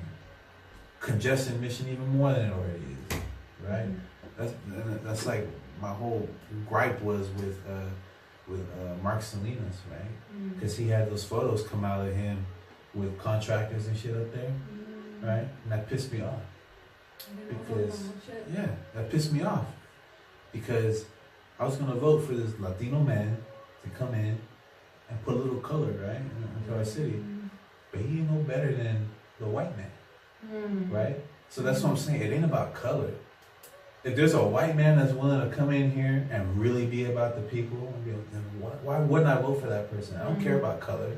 Congesting Mission even more than it already is. Right? That's like my whole gripe was with Mark Salinas, right? Because he had those photos come out of him with contractors and shit up there, right? And that pissed me off. Because, that pissed me off. Because I was gonna vote for this Latino man to come in and put a little color, right, into our city. But he ain't no better than the white man, right? So that's what I'm saying. It ain't about color. If there's a white man that's willing to come in here and really be about the people, then why wouldn't I vote for that person? I don't care about color.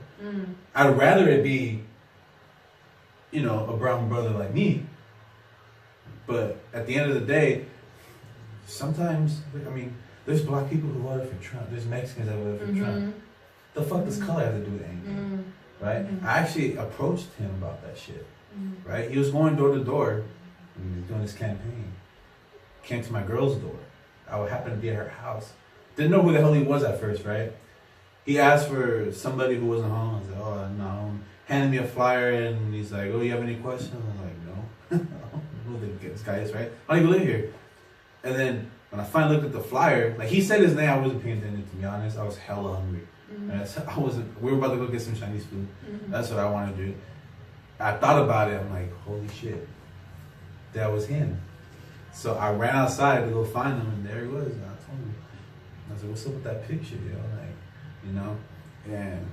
I'd rather it be, you know, a brown brother like me. But at the end of the day, sometimes, I mean, there's black people who voted for Trump. There's Mexicans that voted for Trump. The fuck does color have to do with anything? Right? I actually approached him about that shit. Right? He was going door to door when he was doing his campaign. Came to my girl's door. I would happen to be at her house. Didn't know who the hell he was at first, right? He asked for somebody who wasn't home. I was like, oh, I'm not home. Handed me a flyer and he's like, oh, you have any questions? I'm like, no. I don't know who this guy is, right? I don't even live here. And then when I finally looked at the flyer, like he said his name, I wasn't paying attention, to be honest. I was hella hungry. We were about to go get some Chinese food. That's what I wanted to do. I thought about it. I'm like, holy shit. That was him. So I ran outside to go find him, and there he was. And I told him, I was like, what's up with that picture, yo? Like, you know? And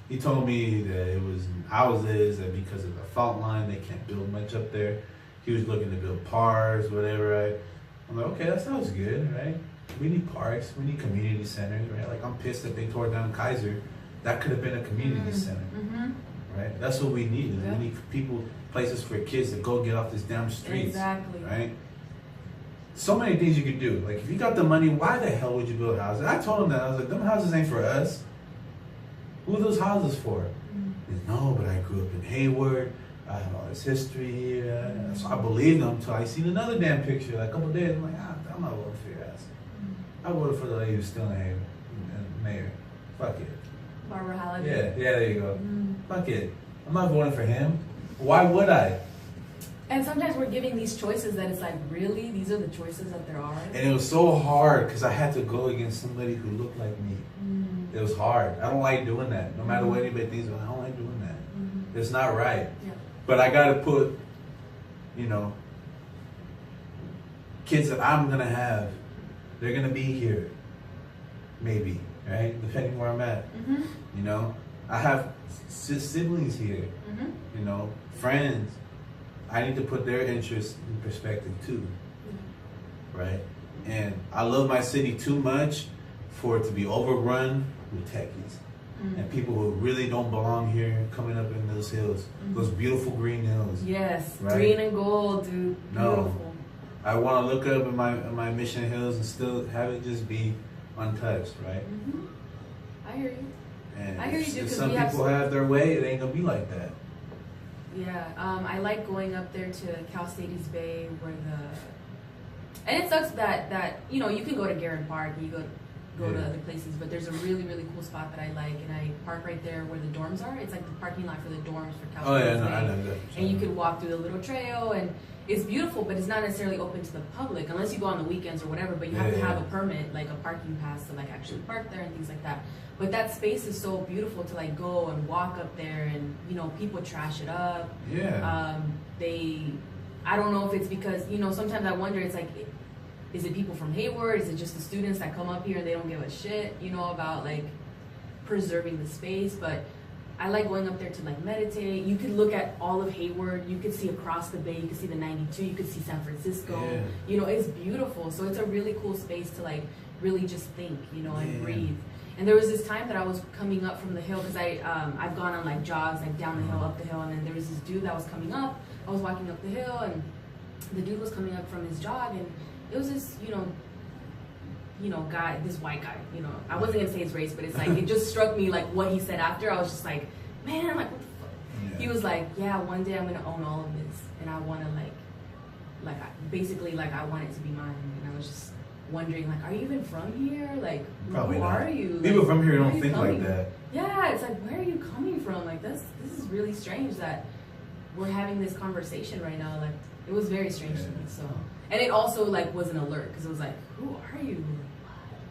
he told me that it was houses, that because of the fault line, they can't build much up there. He was looking to build parks, whatever, right? I'm like, okay, that sounds good, right? We need parks, we need community centers, right? Like, I'm pissed that they tore down Kaiser. That could have been a community center, right? That's what we need. We need people, places for kids to go get off this damn streets, right? So many things you could do. Like, if you got the money, why the hell would you build houses? I told him that. I was like, them houses ain't for us. Who are those houses for? He said, no, but I grew up in Hayward. I have all this history here. So I believed him until I seen another damn picture. Like a couple of days, I'm like, I'm not voting for your ass. I voted for the lady who's still in Hayward, mayor. Fuck it. Barbara Halliday. Yeah, there you go. Fuck it. I'm not voting for him. Why would I? And sometimes we're giving these choices that it's like, really? These are the choices that there are? And it was so hard because I had to go against somebody who looked like me. It was hard. I don't like doing that. No matter what anybody thinks, I don't like doing that. It's not right. But I got to put, you know, kids that I'm going to have, they're going to be here. Maybe, right? Depending where I'm at. You know, I have siblings here, you know, friends. I need to put their interests in perspective too, right? And I love my city too much for it to be overrun with techies and people who really don't belong here coming up in those hills, those beautiful green hills. Yes, right? Green and gold, dude. Beautiful. No, I want to look up in my Mission Hills and still have it just be untouched, right? I hear you. And I hear you, if some people have their way, it ain't gonna be like that. Yeah, I like going up there to Cal State East Bay where And it sucks that you know, you can go to Garrett Park and you go to other places, but there's a really, really cool spot that I like, and I park right there where the dorms are. It's like the parking lot for the dorms for California. Oh yeah, no, I know that. And you can walk through the little trail, and it's beautiful, but it's not necessarily open to the public unless you go on the weekends or whatever. But you have to have a permit, like a parking pass, to like actually park there and things like that. But that space is so beautiful to like go and walk up there, and you know, people trash it up. Yeah. I don't know if it's because, you know, sometimes I wonder, it's like, is it people from Hayward? Is it just the students that come up here and they don't give a shit, you know, about like preserving the space? But I like going up there to like meditate. You could look at all of Hayward. You could see across the bay. You could see the 92. You could see San Francisco. Yeah. You know, it's beautiful. So it's a really cool space to like really just think, you know, and breathe. And there was this time that I was coming up from the hill, because I've gone on like jogs, like down the hill, up the hill, and then there was this dude that was coming up. I was walking up the hill, and the dude was coming up from his jog, and it was this, you know, guy, this white guy, you know. I wasn't gonna say his race, but it's like, it just struck me, like, what he said after. I was just like, man, I'm like, what the fuck? Yeah. He was like, yeah, one day I'm gonna own all of this, and I wanna basically, I want it to be mine. And I was just wondering, like, are you even from here? Like, probably who not. are you? People like, from here don't think like that. Yeah, it's like, where are you coming from? Like, this is really strange that we're having this conversation right now. Like, it was very strange to me. So, and it also like was an alert, because it was like, who are you?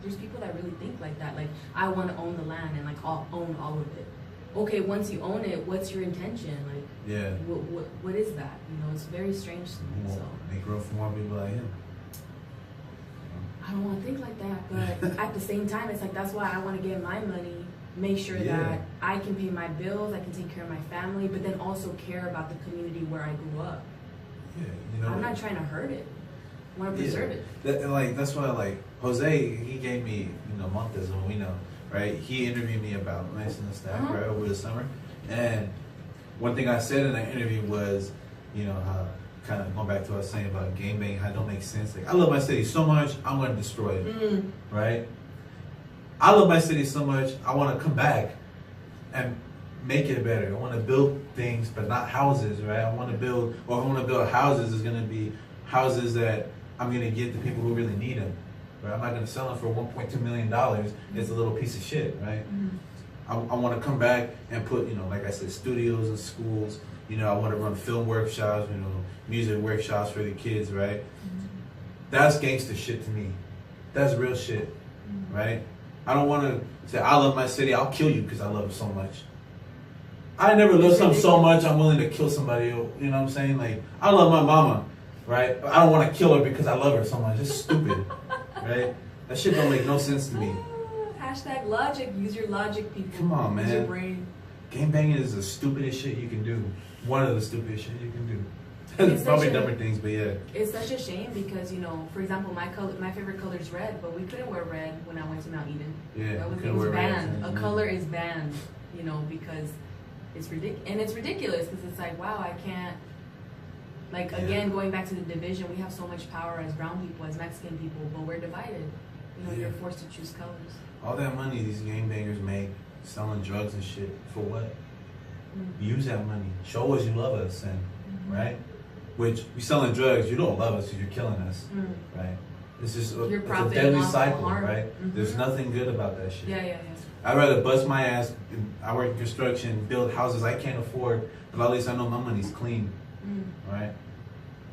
There's people that really think like that. Like, I want to own the land and like I'll own all of it. Okay, once you own it, what's your intention? Like, yeah, what is that? You know, it's very strange to me. So make room for more people like him. I don't want to think like that, but at the same time, it's like, that's why I want to get my money, make sure that I can pay my bills, I can take care of my family, but then also care about the community where I grew up. Yeah, you know, I'm not trying to hurt it. I want to preserve it. That's why, like, Jose, he gave me, you know, Montes, when we know, right? He interviewed me about Tennyson and Stack, right, over the summer. And one thing I said in that interview was, you know, how, kind of going back to what I was saying about gangbang, how it don't make sense. Like, I love my city so much, I'm going to destroy it, right? I love my city so much, I want to come back and make it better. I want to build things, but not houses, right? I want to build, or if I want to build houses, it's going to be houses that I'm going to give to people who really need them, right? I'm not going to sell them for $1.2 million. It's a little piece of shit, right? I want to come back and put, you know, like I said, studios and schools. You know, I want to run film workshops, you know, music workshops for the kids, right? That's gangster shit to me. That's real shit, right? I don't want to say, I love my city, I'll kill you because I love it so much. I never love something so much I'm willing to kill somebody, you know what I'm saying? Like, I love my mama, right? I don't want to kill her because I love her so much. It's stupid, right? That shit don't make no sense to me. Hashtag logic. Use your logic, people. Come on, man. Use your brain. Gangbanging is the stupidest shit you can do. One of the stupidest shit you can do. There's probably dumber things, but yeah. It's such a shame because, you know, for example, my favorite color is red, but we couldn't wear red when I went to Mount Eden. Yeah, it was banned. A color is banned, you know, because it's ridiculous. And it's ridiculous because it's like, wow, I can't. Like, again, going back to the division, we have so much power as brown people, as Mexican people, but we're divided. You know, you're forced to choose colors. All that money these gangbangers make selling drugs and shit, for what? Use that money. Show us you love us, and right? Which, we selling drugs, you don't love us because you're killing us, right? It's just it's a deadly cycle, right? There's nothing good about that shit. Yeah. I'd rather bust my ass, I work in construction, build houses I can't afford, but at least I know my money's clean, right?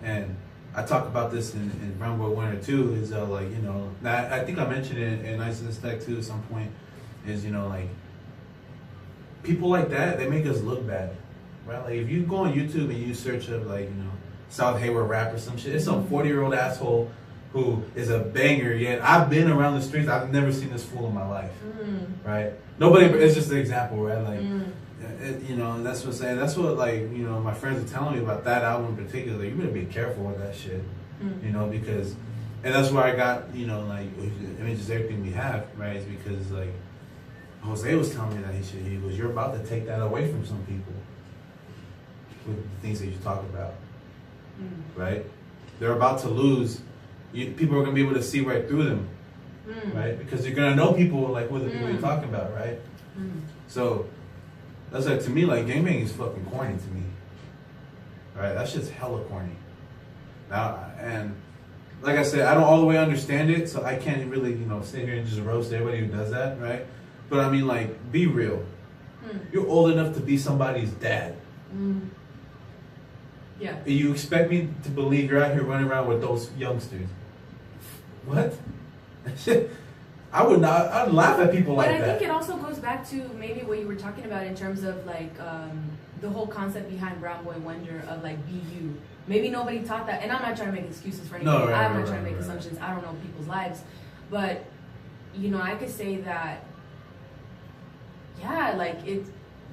And I talk about this in Brown Boy Winter too, is like, you know, I think I mentioned it in Nice and Stack too at some point, is, you know, like, people like that, they make us look bad, right? Like, if you go on YouTube and you search up, like, you know, South Hayward rap or some shit, it's some 40-year-old asshole who is a banger, yet I've been around the streets, I've never seen this fool in my life, right? Nobody, it's just an example, right? Like, you know, and that's what I'm saying, that's what, like, you know, my friends are telling me about that album in particular. Like, you better be careful with that shit, you know, because, and that's where I got, you know, like, images, everything we have, right, is because, like, Jose was telling me that he was, you're about to take that away from some people with the things that you talk about, right? They're about to lose. People are going to be able to see right through them, right? Because you're going to know people, like, what the people you're talking about, right? So, that's like, to me, like, gangbang is fucking corny to me, right? That shit's hella corny. Now, and like I said, I don't all the way understand it, so I can't really, sit here and just roast everybody who does that, right? But I mean, like, be real. You're old enough to be somebody's dad. Yeah. And you expect me to believe you're out here running around with those youngsters? What? I would not. I'd laugh at people like that. But I think it also goes back to maybe what you were talking about in terms of like the whole concept behind Brown Boy Wonder of like be you. Maybe nobody taught that, and I'm not trying to make excuses for anybody. No, I'm not trying to make assumptions. I don't know people's lives, but I could say that. Yeah, like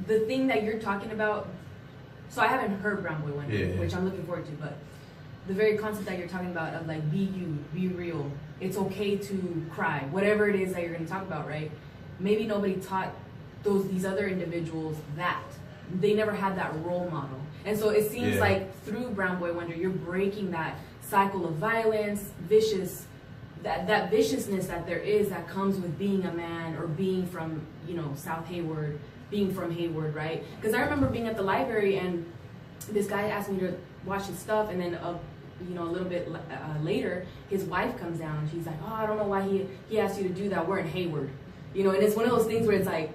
the thing that you're talking about. So I haven't heard Brown Boy Wonder, which I'm looking forward to, but the very concept that you're talking about of like be you, be real. It's okay to cry, whatever it is that you're going to talk about, right? Maybe nobody taught these other individuals that. They never had that role model. And so it seems like through Brown Boy Wonder, you're breaking that cycle of violence, that viciousness that there is that comes with being a man or being from, South Hayward, being from Hayward, right? Because I remember being at the library and this guy asked me to watch his stuff, and then a little bit later, his wife comes down and she's like, "Oh, I don't know why he asked you to do that. We're in Hayward." And it's one of those things where it's like,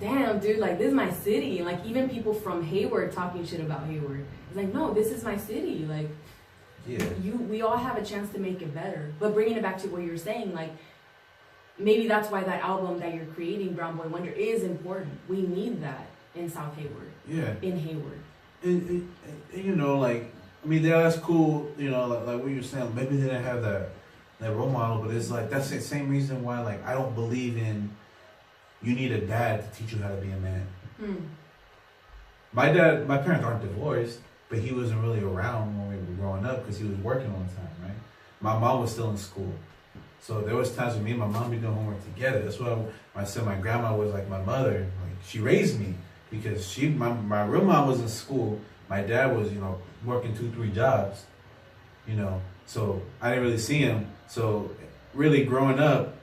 damn, dude, like, this is my city. And, like, even people from Hayward talking shit about Hayward. It's like, no, this is my city. Like, we all have a chance to make it better. But bringing it back to what you're saying, like, maybe that's why that album that you're creating, Brown Boy Wonder, is important. We need that in South Hayward. Yeah. In Hayward. And like, I mean, that's cool, like what you're saying. Maybe they didn't have that role model, but it's like, that's the same reason why, like, I don't believe in you need a dad to teach you how to be a man. My parents aren't divorced, but he wasn't really around when we were growing up because he was working all the time, right? My mom was still in school. So there was times when me and my mom be doing homework together. That's why I said my grandma was like my mother. Like, she raised me because my real mom was in school. My dad was, working 2-3 jobs, so I didn't really see him. So really growing up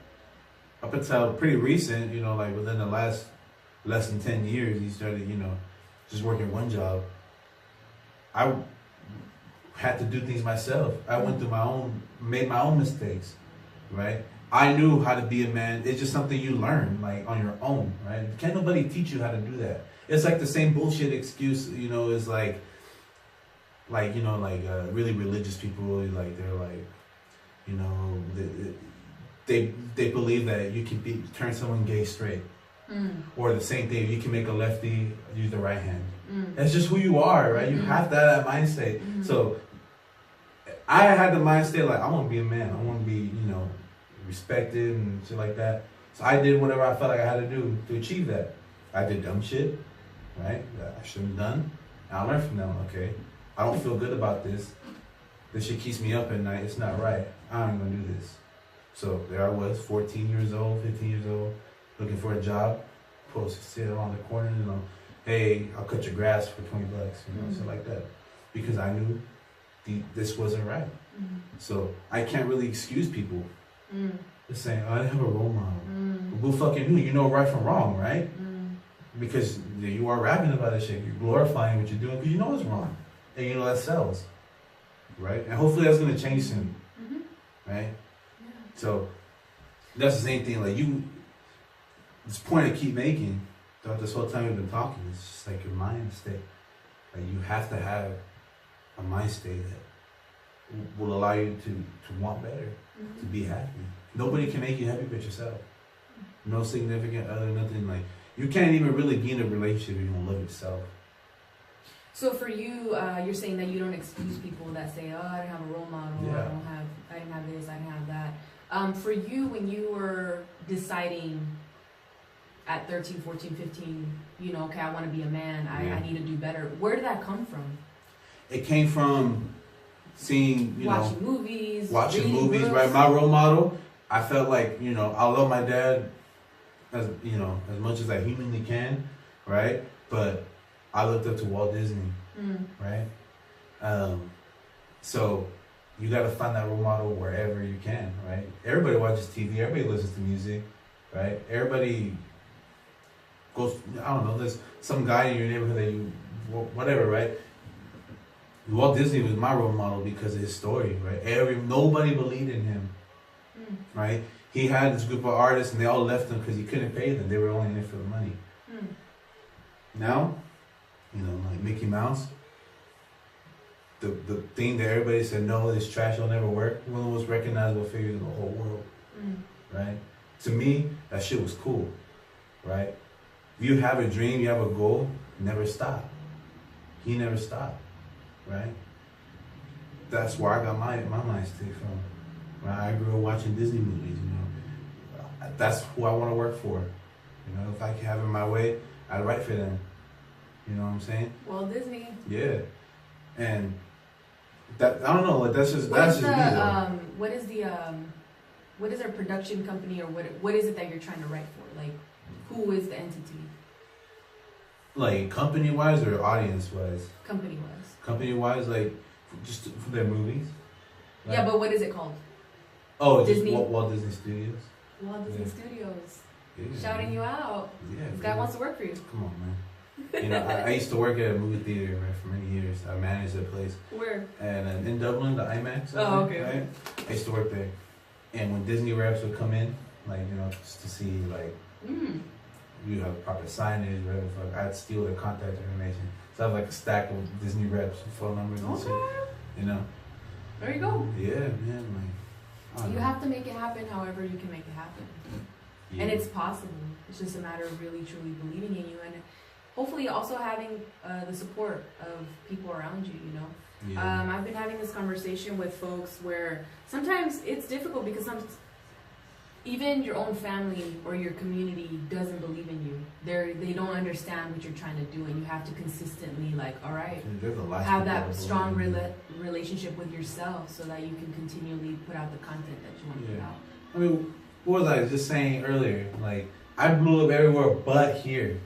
until pretty recent, like within the last less than 10 years, he started, just working one job. I had to do things myself. I went through made my own mistakes, right? I knew how to be a man. It's just something you learn, like, on your own, right? Can't nobody teach you how to do that. It's like the same bullshit excuse, is like really religious people, like, they're like, they believe that you can turn someone gay straight. Or the same thing, you can make a lefty use the right hand. That's just who you are, right? You have that mindset. So I had the mindset, like, I want to be a man. I want to be, respected and shit like that. So I did whatever I felt like I had to do to achieve that. I did dumb shit, right, that I shouldn't have done. And I learned from them, okay, I don't feel good about this. This shit keeps me up at night. It's not right. I ain't gonna do this. So there I was, 14 years old, 15 years old, looking for a job. Supposed to sit around the corner, hey, I'll cut your grass for $20, something like that. Because I knew this wasn't right. So I can't really excuse people. Just saying, I didn't have a role model. Who fucking knew? You know right from wrong, right? Because you are rapping about this shit. You're glorifying what you're doing because you know it's wrong. And that sells. Right? And hopefully that's going to change soon. Right? Yeah. So that's the same thing. Like, this point I keep making throughout this whole time we've been talking, it's just like your mind state. Like, you have to have a mind state that will allow you to want better, to be happy. Nobody can make you happy but yourself. No significant other, nothing. Like, you can't even really be in a relationship if you don't love yourself. So for you, you're saying that you don't excuse people that say, "Oh, I didn't have a role model. I didn't have this. I didn't have that." For you, when you were deciding at 13, 14, 15, okay, I want to be a man. I need to do better. Where did that come from? It came from seeing, watching movies, books. Right? My role model. I felt like, I love my dad as much as I humanly can, right? But I looked up to Walt Disney, right? So you got to find that role model wherever you can, right? Everybody watches TV. Everybody listens to music, right? Everybody goes, I don't know, there's some guy in your neighborhood that whatever, right? Walt Disney was my role model because of his story, right? Nobody believed in him, right? He had this group of artists, and they all left him because he couldn't pay them. They were only in it for the money. Now, like Mickey Mouse, the thing that everybody said, no, this trash will never work, one of the most recognizable figures in the whole world, right? To me, that shit was cool, right? If you have a dream, you have a goal, never stop. He never stopped, right? That's where I got my mind state from. Right? I grew up watching Disney movies, That's who I want to work for. If I could have it my way, I'd write for them. You know what I'm saying? Walt Disney. Yeah. And that, I don't know, like that's just me though. What is our production company, or what is it that you're trying to write for? Like, who is the entity? Like company wise or audience wise? Company wise. Company wise, like just for their movies. Right? Yeah, but what is it called? Oh, Disney. Just Walt Disney Studios. Walt Disney Studios. Yeah. Shouting you out. Yeah. This guy wants to work for you. Come on, man. I used to work at a movie theater, right, for many years. I managed that place. Where? And in Dublin, the IMAX. Oh, okay. Right? I used to work there. And when Disney reps would come in, like, just to see, like, you have proper signage, whatever the fuck, I'd steal their contact information. So I have like a stack of Disney reps, phone numbers and shit. There you go. Yeah, man. Like, you have to make it happen however you can make it happen. Yeah. And it's possible. It's just a matter of really, truly believing in you, and hopefully also having the support of people around you, Yeah. I've been having this conversation with folks where sometimes it's difficult because even your own family or your community doesn't believe in you. They don't understand what you're trying to do, and you have to consistently, like, all right, have that strong relationship with yourself so that you can continually put out the content that you want to put out. I mean, what was I just saying earlier? Like, I blew up everywhere but here.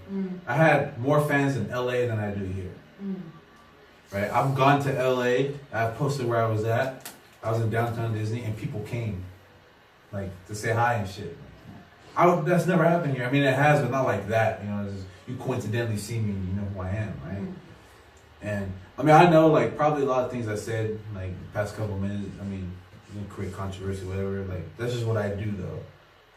I had more fans in LA than I do here. Right? I've gone to LA. I've posted where I was at. I was in downtown Disney, and people came, like, to say hi and shit. That's never happened here. I mean, it has, but not like that. You coincidentally see me and you know who I am, right? And I mean, I know, like, probably a lot of things I said, like, the past couple minutes. I mean, create controversy, whatever. Like, that's just what I do, though.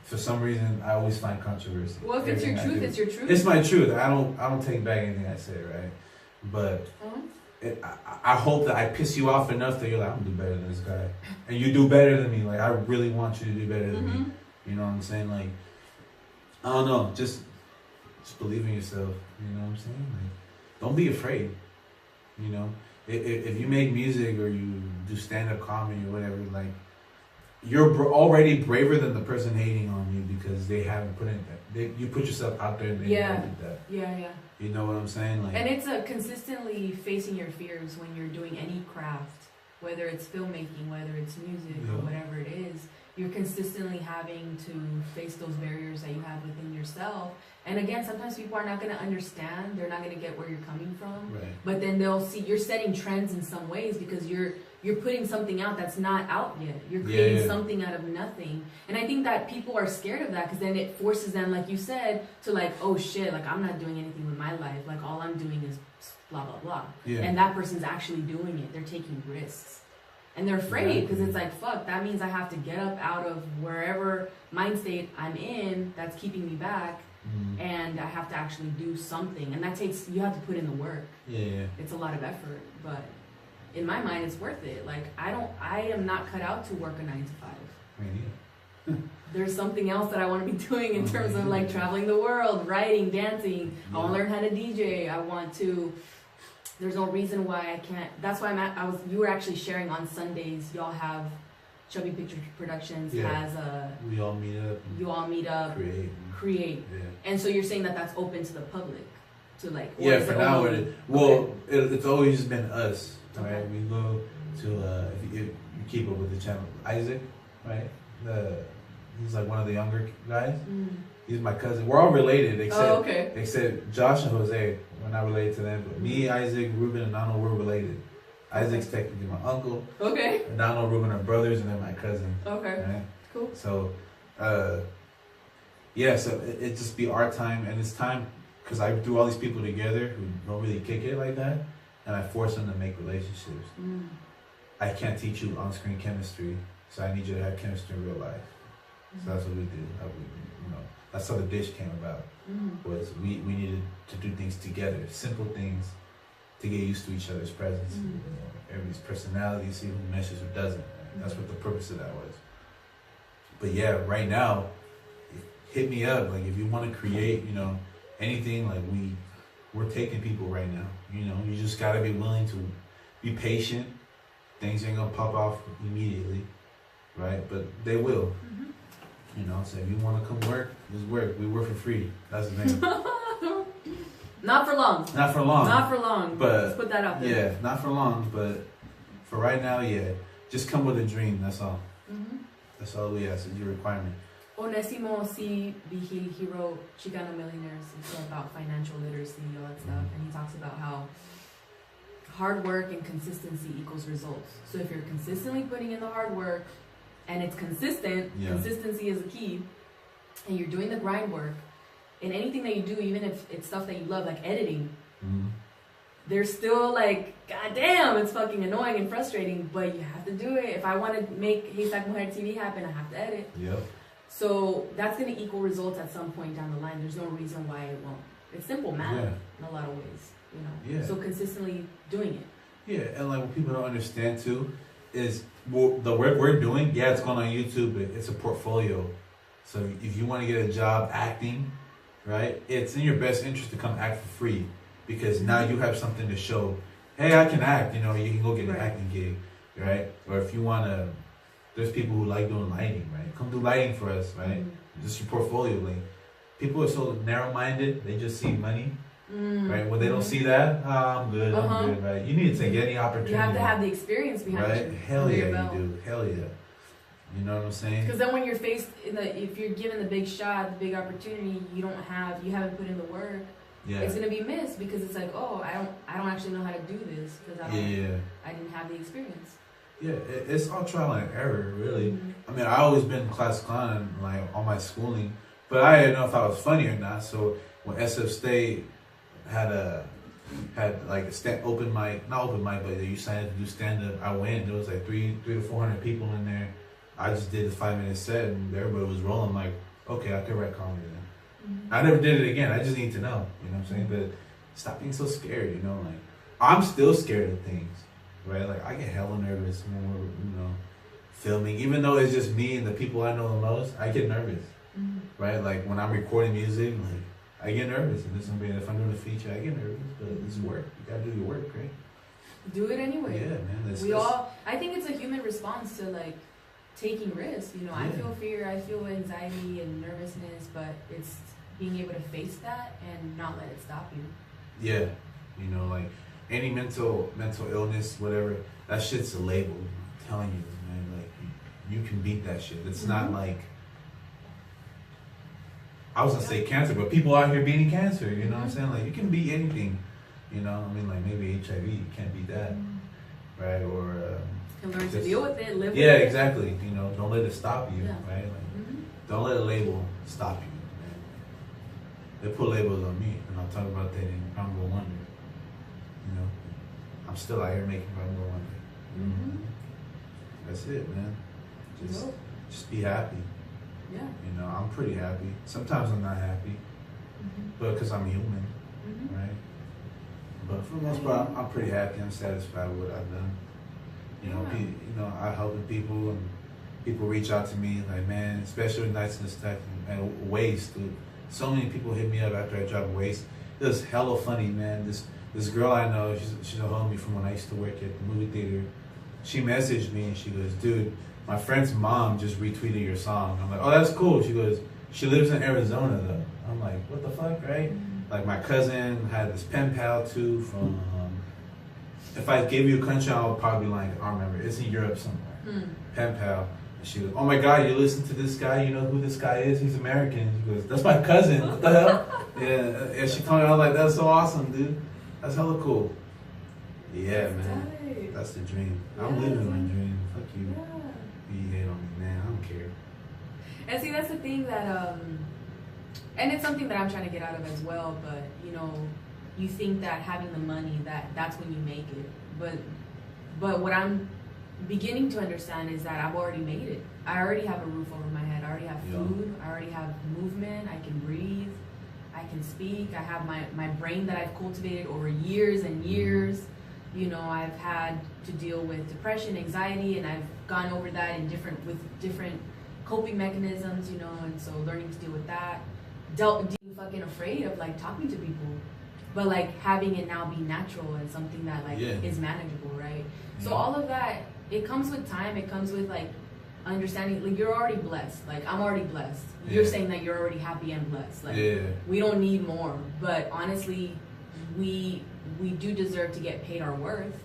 For some reason, I always find controversy. Well, if it's your truth, it's your truth. It's my truth. I don't take back anything I say, right? But I hope that I piss you off enough that you're like, I'm gonna do better than this guy, and you do better than me. Like, I really want you to do better than me. You know what I'm saying? Like, I don't know, just believe in yourself. You know what I'm saying? Like, don't be afraid. If you make music or you do stand-up comedy or whatever, like, you're already braver than the person hating on you because they haven't put in that. You put yourself out there and they did that. Yeah. You know what I'm saying? Like, and it's consistently facing your fears when you're doing any craft, whether it's filmmaking, whether it's music, or whatever it is. You're consistently having to face those barriers that you have within yourself. And again, sometimes people are not going to understand. They're not going to get where you're coming from. Right. But then they'll see you're setting trends in some ways because you're putting something out that's not out yet. You're creating something out of nothing. And I think that people are scared of that because then it forces them, like you said, to like, oh shit, like I'm not doing anything with my life. Like all I'm doing is blah, blah, blah. Yeah. And that person's actually doing it. They're taking risks. And they're afraid because it's like, fuck, that means I have to get up out of wherever mind state I'm in that's keeping me back. And I have to actually do something. And you have to put in the work. Yeah. It's a lot of effort, but in my mind, it's worth it. Like, I am not cut out to work a 9 to 5. Maybe. There's something else that I want to be doing in terms of like traveling the world, writing, dancing. I want to learn how to DJ. There's no reason why I can't. That's why you were actually sharing on Sundays. Y'all have Chubby Picture Productions has a. We all meet up. You all meet up. Create. Yeah. And so you're saying that that's open to the public, to like. Yeah, for now it is. Well, it's always been us, right? Okay. We go to if you keep up with the channel, Isaac, right? He's like one of the younger guys. He's my cousin. We're all related except Josh and Jose. We're not related to them, but me, Isaac, Ruben, and Nano, we're related. Isaac's technically my uncle. Okay. And Nano, Ruben are brothers, and they're my cousin. Okay. Right? Cool. So, so it just be our time, and it's time because I threw all these people together who don't really kick it like that, and I force them to make relationships. I can't teach you on-screen chemistry, so I need you to have chemistry in real life. So that's what we do. That's how the dish came about. Was we needed to do things together, simple things, to get used to each other's presence. Everybody's personality, see who meshes, who doesn't. That's what the purpose of that was. But yeah, right now, hit me up. Like if you want to create, anything, like we're taking people right now. You just gotta be willing to be patient. Things ain't gonna pop off immediately, right? But they will. So if you want to come work, just work. We work for free. That's the thing. Not for long. Not for long. Not for long. But let's put that out there. Yeah, not for long. But for right now, yeah. Just come with a dream. That's all. That's all we ask. It's your requirement. Onésimo C. Vigil, he wrote Chicano Millionaires. It's about financial literacy and all that stuff. And he talks about how hard work and consistency equals results. So if you're consistently putting in the hard work and it's consistent, consistency is the key, and you're doing the grind work, in anything that you do, even if it's stuff that you love, like editing, there's still like, goddamn, it's fucking annoying and frustrating, but you have to do it. If I want to make HayStack Mujer TV happen, I have to edit. So that's going to equal results at some point down the line. There's no reason why it won't. It's simple math in a lot of ways, So consistently doing it. Yeah, and like what people don't understand too is the work we're doing, it's going on YouTube, but it's a portfolio. So if you want to get a job acting, right, it's in your best interest to come act for free, because now you have something to show. Hey, I can act, you can go get an acting gig, right? Or if you want to, there's people who like doing lighting, right? Come do lighting for us, right? Just your portfolio link. People are so narrow-minded, they just see money. Right, when they don't see that, I'm good, right? You need to take any opportunity. You have to have the experience behind it. Right? Hell yeah, you do. Hell yeah. You know what I'm saying? Because then when you're faced if you're given the big shot, the big opportunity, you haven't put in the work. It's gonna be missed because it's like, oh, I don't actually know how to do this because I didn't have the experience. Yeah, it's all trial and error, really. I mean, I always been class clown like all my schooling, but I didn't know if I was funny or not. So when SF State had like a open mic, not open mic, but you signed to do stand up. I went. There was like 300 to 400 people in there. I just did a 5-minute set, and everybody was rolling. Like, okay, I could write comedy then. I never did it again. I just need to know. You know what I'm saying? But stop being so scared. Like I'm still scared of things, right? Like I get hella nervous when we're filming, even though it's just me and the people I know the most. I get nervous, right? Like when I'm recording music, like. I get nervous, and if I'm doing a feature, I get nervous, but it's work. You gotta do your work, right? Do it anyway. Yeah, man. I think it's a human response to like taking risks. I feel fear, I feel anxiety and nervousness, but it's being able to face that and not let it stop you. Yeah, like any mental illness, whatever, that shit's a label. I'm telling you, man. Like you can beat that shit. It's not like. I was gonna say cancer, but people out here beating cancer, you know what I'm saying? Like, you can beat anything, like maybe HIV, you can't beat that, right? Or, you can learn to deal with it, live with it. Yeah, exactly, don't let it stop you, right? Like, don't let a label stop you, man. They put labels on me, and I'll talk about that in Franco Wonder, I'm still out here making Franco Wonder. That's it, man. Just be happy. Yeah. I'm pretty happy. Sometimes I'm not happy, but because I'm human, right? But for the most part, I'm pretty happy. I'm satisfied with what I've done. I'm helping people, and people reach out to me like, man, especially with Nights in the Stack and Waste, dude. So many people hit me up after I dropped Waste. It was hella funny, man. This girl I know, she's a homie from when I used to work at the movie theater. She messaged me and she goes, dude, my friend's mom just retweeted your song. I'm like, oh, that's cool. She goes, she lives in Arizona though. I'm like, what the fuck, right? Like my cousin had this pen pal too from, if I gave you a country, I would probably be like, I don't remember. It's in Europe somewhere. Pen pal. And she goes, oh my God, you listen to this guy? You know who this guy is? He's American. She goes, that's my cousin. What the hell? Yeah. And she told me, I was like, that's so awesome, dude. That's hella cool. Yeah, man. Tight. That's the dream. I'm living my dream. Fuck you. You hate on me, man. I don't care. And see, that's the thing that, and it's something that I'm trying to get out of as well, but, you think that having the money, that's when you make it. But what I'm beginning to understand is that I've already made it. I already have a roof over my head. I already have food. I already have movement. I can breathe. I can speak. I have my brain that I've cultivated over years and years. You know, I've had to deal with depression, anxiety, and I've gone over that with different coping mechanisms, you know, and so learning to deal with that. Being fucking afraid of like talking to people, but like having it now be natural and something that like is manageable, right? So all of that, it comes with time. It comes with like understanding. Like you're already blessed. Like I'm already blessed. You're saying that you're already happy and blessed. Like we don't need more. But honestly, we do deserve to get paid our worth.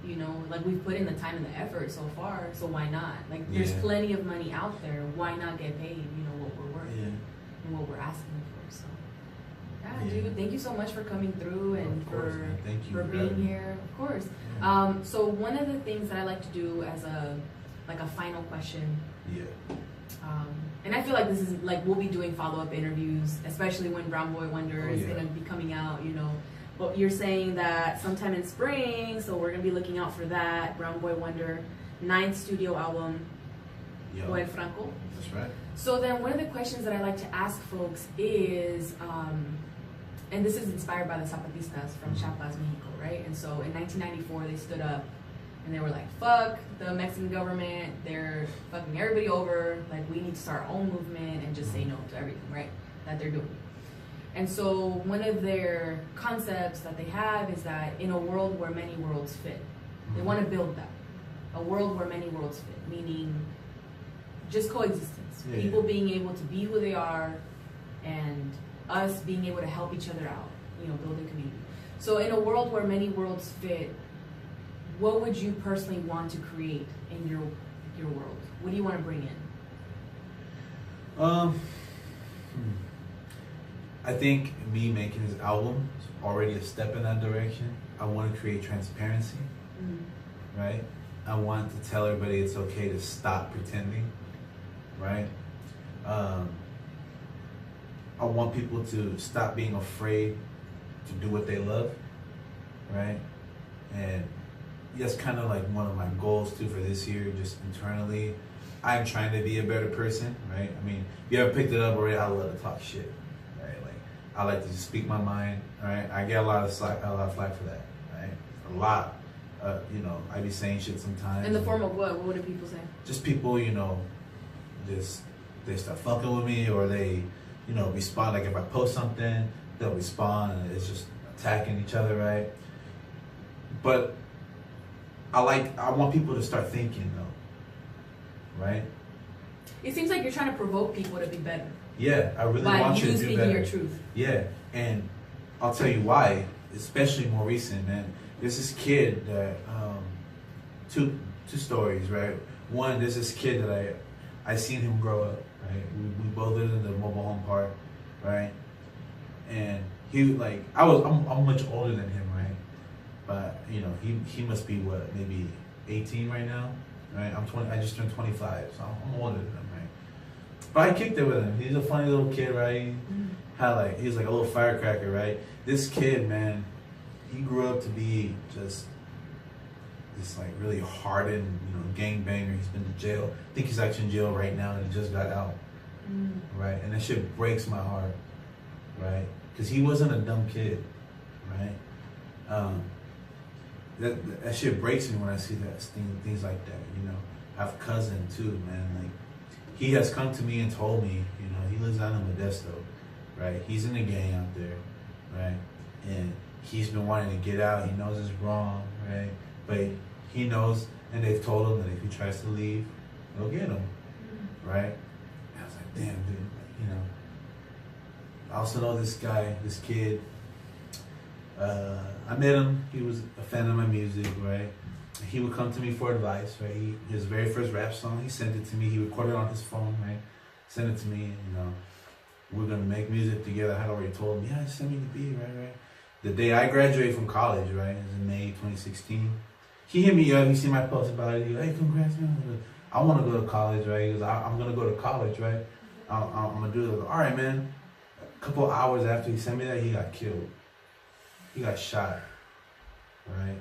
You know, like we've put in the time and the effort so far. So why not? Like there's plenty of money out there. Why not get paid? You know what we're worth and what we're asking for. So dude, thank you so much for coming through and for being here. Of course. So one of the things that I like to do as a final question. And I feel like this is like we'll be doing follow-up interviews, especially when Brown Boy Wonder is gonna be coming out, you know. But you're saying that sometime in spring, so we're gonna be looking out for that. Brown Boy Wonder, 9th studio album, Franco. That's right. So then one of the questions that I like to ask folks is, and this is inspired by the Zapatistas from Chiapas, Mexico, right? And so in 1994, they stood up and they were like, fuck the Mexican government, they're fucking everybody over, like we need to start our own movement and just say no to everything, right, that they're doing. And so one of their concepts that they have is that in a world where many worlds fit, they want to build that. A world where many worlds fit, meaning just coexistence. People being able to be who they are and us being able to help each other out, you know, building community. So in a world where many worlds fit, what would you personally want to create in your world? What do you want to bring in? I think me making this album is already a step in that direction. I want to create transparency, right? I want to tell everybody it's okay to stop pretending, right? I want people to stop being afraid to do what they love, right? And that's kind of like one of my goals too for this year, just internally. I'm trying to be a better person, right? I mean, you ever picked it up already? I love to talk shit, right? Like, I like to just speak my mind, right? I get a lot of flack for that, right? A lot. You know, I be saying shit sometimes. In the form of what? What do people say? Just people, you know, they start fucking with me, or they, you know, respond. Like if I post something, they'll respond, and it's just attacking each other, right? But I want people to start thinking though, right? It seems like you're trying to provoke people to be better. Yeah, I really want you to do better. By you speaking your truth. Yeah, and I'll tell you why, especially more recent, man. There's this kid that, two stories, right? One, there's this kid that I seen him grow up, right? We both lived in the mobile home park, right? And he like, I'm much older than him, right? But you know, he must be what, maybe 18 right now, right? I'm 20. I just turned 25, so I'm older than him, right? But I kicked it with him. He's a funny little kid, right? He was like a little firecracker, right? This kid, man, he grew up to be just this like really hardened, you know, gangbanger. He's been to jail. I think he's actually in jail right now, and he just got out, right? And that shit breaks my heart, right? Because he wasn't a dumb kid, right? That shit breaks me when I see that things like that, you know. I have a cousin too, man. Like, he has come to me and told me, you know, he lives out in Modesto, right? He's in a gang out there, right? And he's been wanting to get out. He knows it's wrong, right? But he knows, and they've told him that if he tries to leave, they'll get him, right? And I was like, damn, dude, you know. I also know this guy, this kid. I met him. He was a fan of my music, right? He would come to me for advice, right? His very first rap song, he sent it to me. He recorded it on his phone, right? Sent it to me, you know. We're gonna make music together. I had already told him, yeah, send me the beat, right? The day I graduated from college, right? It was in May 2016. He hit me up. He see my post about it. He goes, hey, congrats, man. I want to go to college, right? He goes, I'm gonna go to college, right? I'm gonna do it. All right, man. A couple of hours after he sent me that, he got killed. he got shot, right?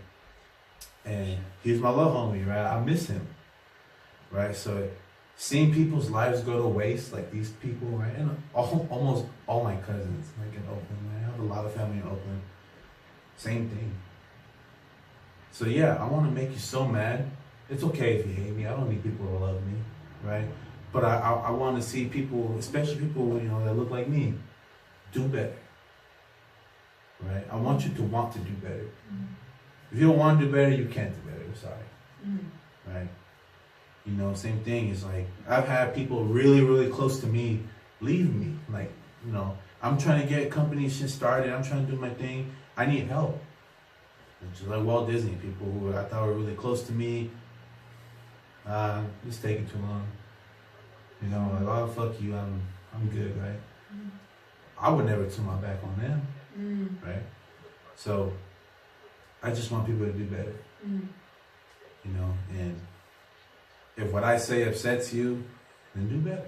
And he was my love homie, right? I miss him, right? So seeing people's lives go to waste, like these people, right? And almost all my cousins, like in Oakland, man. I have a lot of family in Oakland. Same thing. So yeah, I want to make you so mad. It's okay if you hate me. I don't need people to love me, right? But I want to see people, especially people, you know, that look like me, do better, right? I want you to want to do better. If you don't want to do better, you can't do better. I'm sorry, right? You know, same thing. It's like I've had people really, really close to me leave me. Like, you know, I'm trying to get companies shit started. I'm trying to do my thing. I need help. Just like Walt Disney, people who I thought were really close to me, it's taking too long. You know, like, oh, fuck you, I'm good, right? I would never turn my back on them, right? So I just want people to do better, you know, and if what I say upsets you, then do better,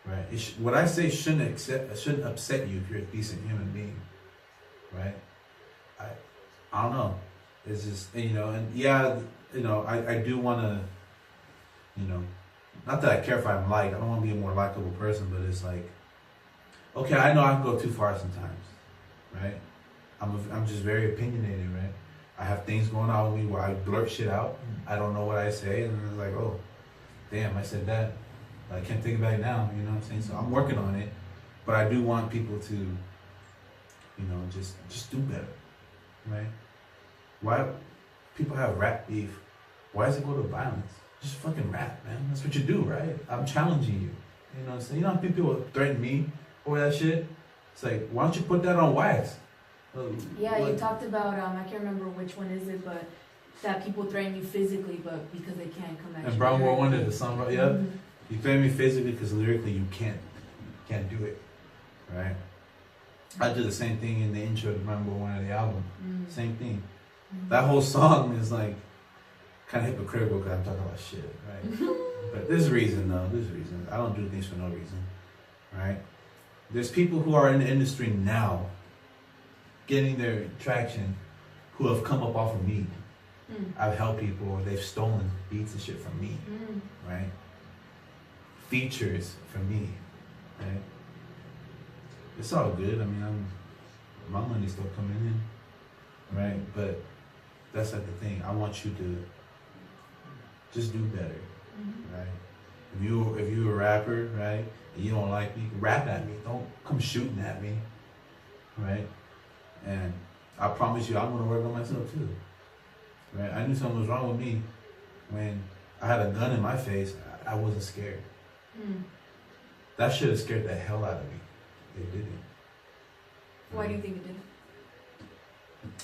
right? What I say shouldn't upset you if you're a decent human being, right? I don't know. It's just, you know, and yeah, you know, I do want to, you know, not that I care if I'm liked. I don't want to be a more likable person, but it's like, okay, I know I can go too far sometimes, right? I'm just very opinionated, right? I have things going on with me where I blurt shit out. I don't know what I say, and it's like, oh, damn, I said that. I can't think about it now, you know what I'm saying? So I'm working on it, but I do want people to, you know, just do better, right? Why people have rap beef? Why does it go to violence? Just fucking rap, man. That's what you do, right? I'm challenging you. You know what I'm saying? You know how people threaten me over that shit? It's like, why don't you put that on wax? Yeah, you talked about, I can't remember which one is it, but that people threaten you physically, but because they can't come at you. And Brown War Wonder, the song, yeah. You threaten me physically because lyrically you can't do it, right? I do the same thing in the intro to Brown War Wonder, the album. Same thing. That whole song is like kind of hypocritical because I'm talking about shit, right? But there's a reason, though. There's a reason. I don't do things for no reason, right? There's people who are in the industry now getting their traction who have come up off of me. I've helped people, or they've stolen beats and shit from me, right? Features from me, right? It's all good. I mean, my money's still coming in, right? But that's not the thing. I want you to just do better, right? If you're a rapper, right, and you don't like me, rap at me. Don't come shooting at me, right? And I promise you, I'm gonna work on myself too, right? I knew something was wrong with me when I had a gun in my face. I wasn't scared. That should have scared the hell out of me. It didn't. Why do you think it did?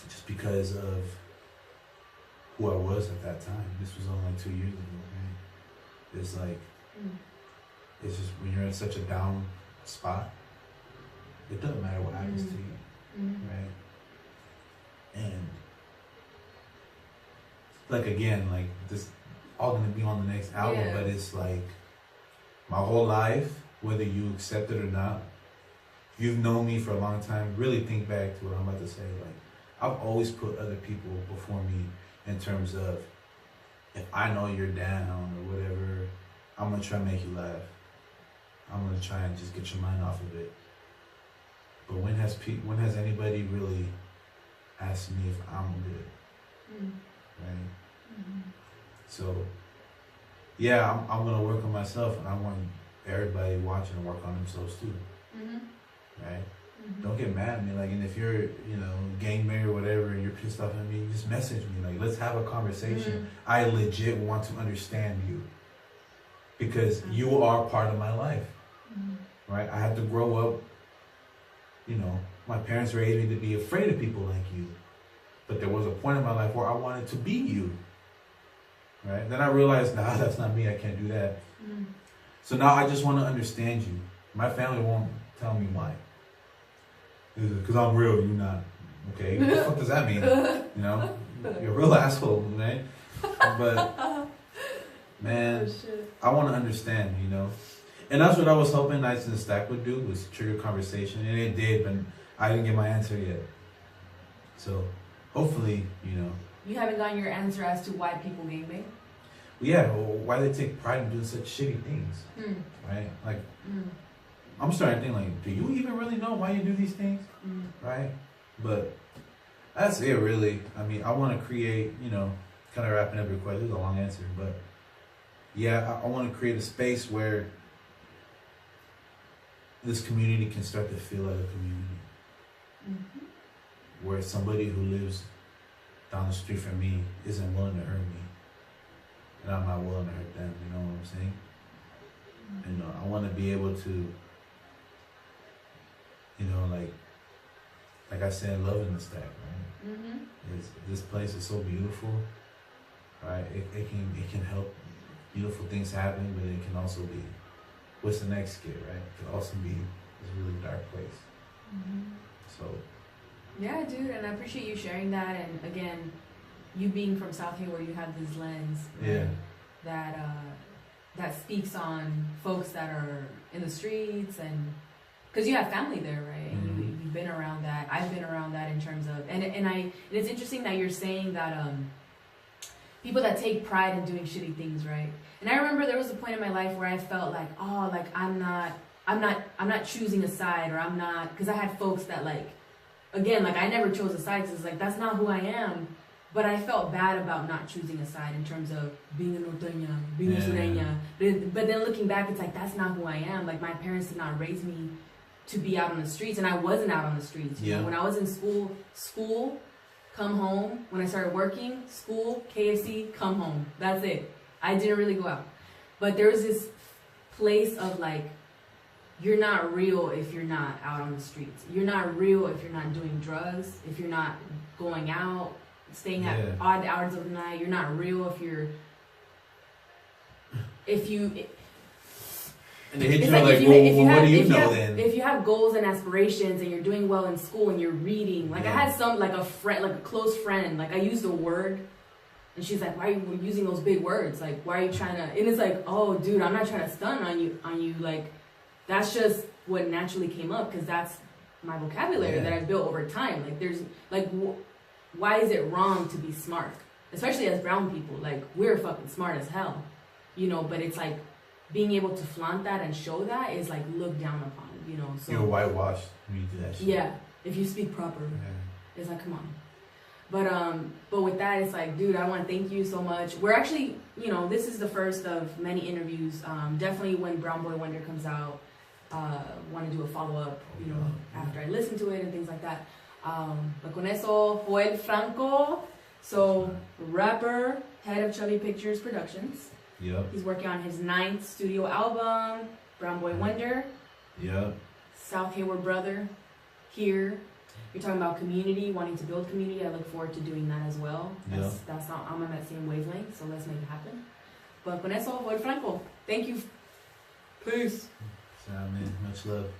Just because of who I was at that time. This was only like 2 years ago, right? It's like, it's just when you're in such a down spot, it doesn't matter what happens to you, right? And like, again, like this all gonna be on the next album, but it's like my whole life, whether you accept it or not, you've known me for a long time. Really think back to what I'm about to say. Like, I've always put other people before me in terms of, if I know you're down or whatever, I'm gonna try to make you laugh. I'm gonna try and just get your mind off of it. But when has anybody really asked me if I'm good, right? So, yeah, I'm gonna work on myself, and I want everybody watching to work on themselves too, right? Don't get mad at me, like, and if you're, you know, gangbang or whatever, and you're pissed off at me, just message me, like, let's have a conversation. I legit want to understand you, because you are part of my life, right? I had to grow up, you know, my parents raised me to be afraid of people like you, but there was a point in my life where I wanted to be you, right? Then I realized, nah, that's not me, I can't do that. So now I just want to understand you. My family won't tell me why. Because I'm real, you're not. Okay, what the fuck does that mean? You know, you're a real asshole, man. But, man, I want to understand, you know. And that's what I was hoping Nights in the Stack would do, was trigger conversation. And it did, but I didn't get my answer yet. So hopefully, You haven't gotten your answer as to why people gangbang? yeah, why they take pride in doing such shitty things, right? Like, I'm starting to think like, do you even really know why you do these things, right? But that's it, really. I mean, I want to create, kind of wrapping up your question. It was a long answer, but yeah, I want to create a space where this community can start to feel like a community, where somebody who lives down the street from me isn't willing to hurt me, and I'm not willing to hurt them. You know what I'm saying? I want to be able to, like I said, love in the stack, right? This place is so beautiful, right? It can help beautiful things happen, but it can also be, what's the next skit, right? It can also be this really dark place. So. Yeah, dude, and I appreciate you sharing that. And again, you being from South Hayward, you have this lens, right, that speaks on folks that are in the streets, and because you have family there, right? And you've been around that. I've been around that in terms of, and it's interesting that you're saying that people that take pride in doing shitty things, right? And I remember there was a point in my life where I felt like, oh, like I'm not choosing a side, or I'm not, because I had folks that like. Again, like I never chose a side because it's like that's not who I am, but I felt bad about not choosing a side in terms of being a norteña, being a sureña. But then looking back, it's like that's not who I am. Like my parents did not raise me to be out on the streets, and I wasn't out on the streets. You know, when I was in school, come home. When I started working, school, KFC, come home. That's it. I didn't really go out, but there was this place of like. You're not real if you're not out on the streets. You're not real if you're not doing drugs, if you're not going out, staying at odd hours of the night. You're not real if you... And they hit you like, what do you know then? If you have goals and aspirations and you're doing well in school and you're reading, like I had some, like a friend, like a close friend, like I used a word and she's like, why are you using those big words? Like, why are you trying to... And it's like, oh, dude, I'm not trying to stun on you, like... That's just what naturally came up because that's my vocabulary that I built over time. Like there's like, why is it wrong to be smart? Especially as brown people, like we're fucking smart as hell, but it's like being able to flaunt that and show that is like looked down upon, So you're whitewashed when you do that shit. Yeah, if you speak proper, it's like, come on. But with that, it's like, dude, I want to thank you so much. We're actually, this is the first of many interviews. Definitely when Brown Boy Wonder comes out. Want to do a follow-up, after I listen to it and things like that. But con eso fue Franco. So, rapper, head of Chubby Pictures Productions. Yep. He's working on his 9th studio album, Brown Boy Wonder. Yep. South Hayward brother, here. You're talking about community, wanting to build community. I look forward to doing that as well. That's not, I'm on that same wavelength, so let's make it happen. But con eso fue Franco. Thank you. Peace. Man, much love.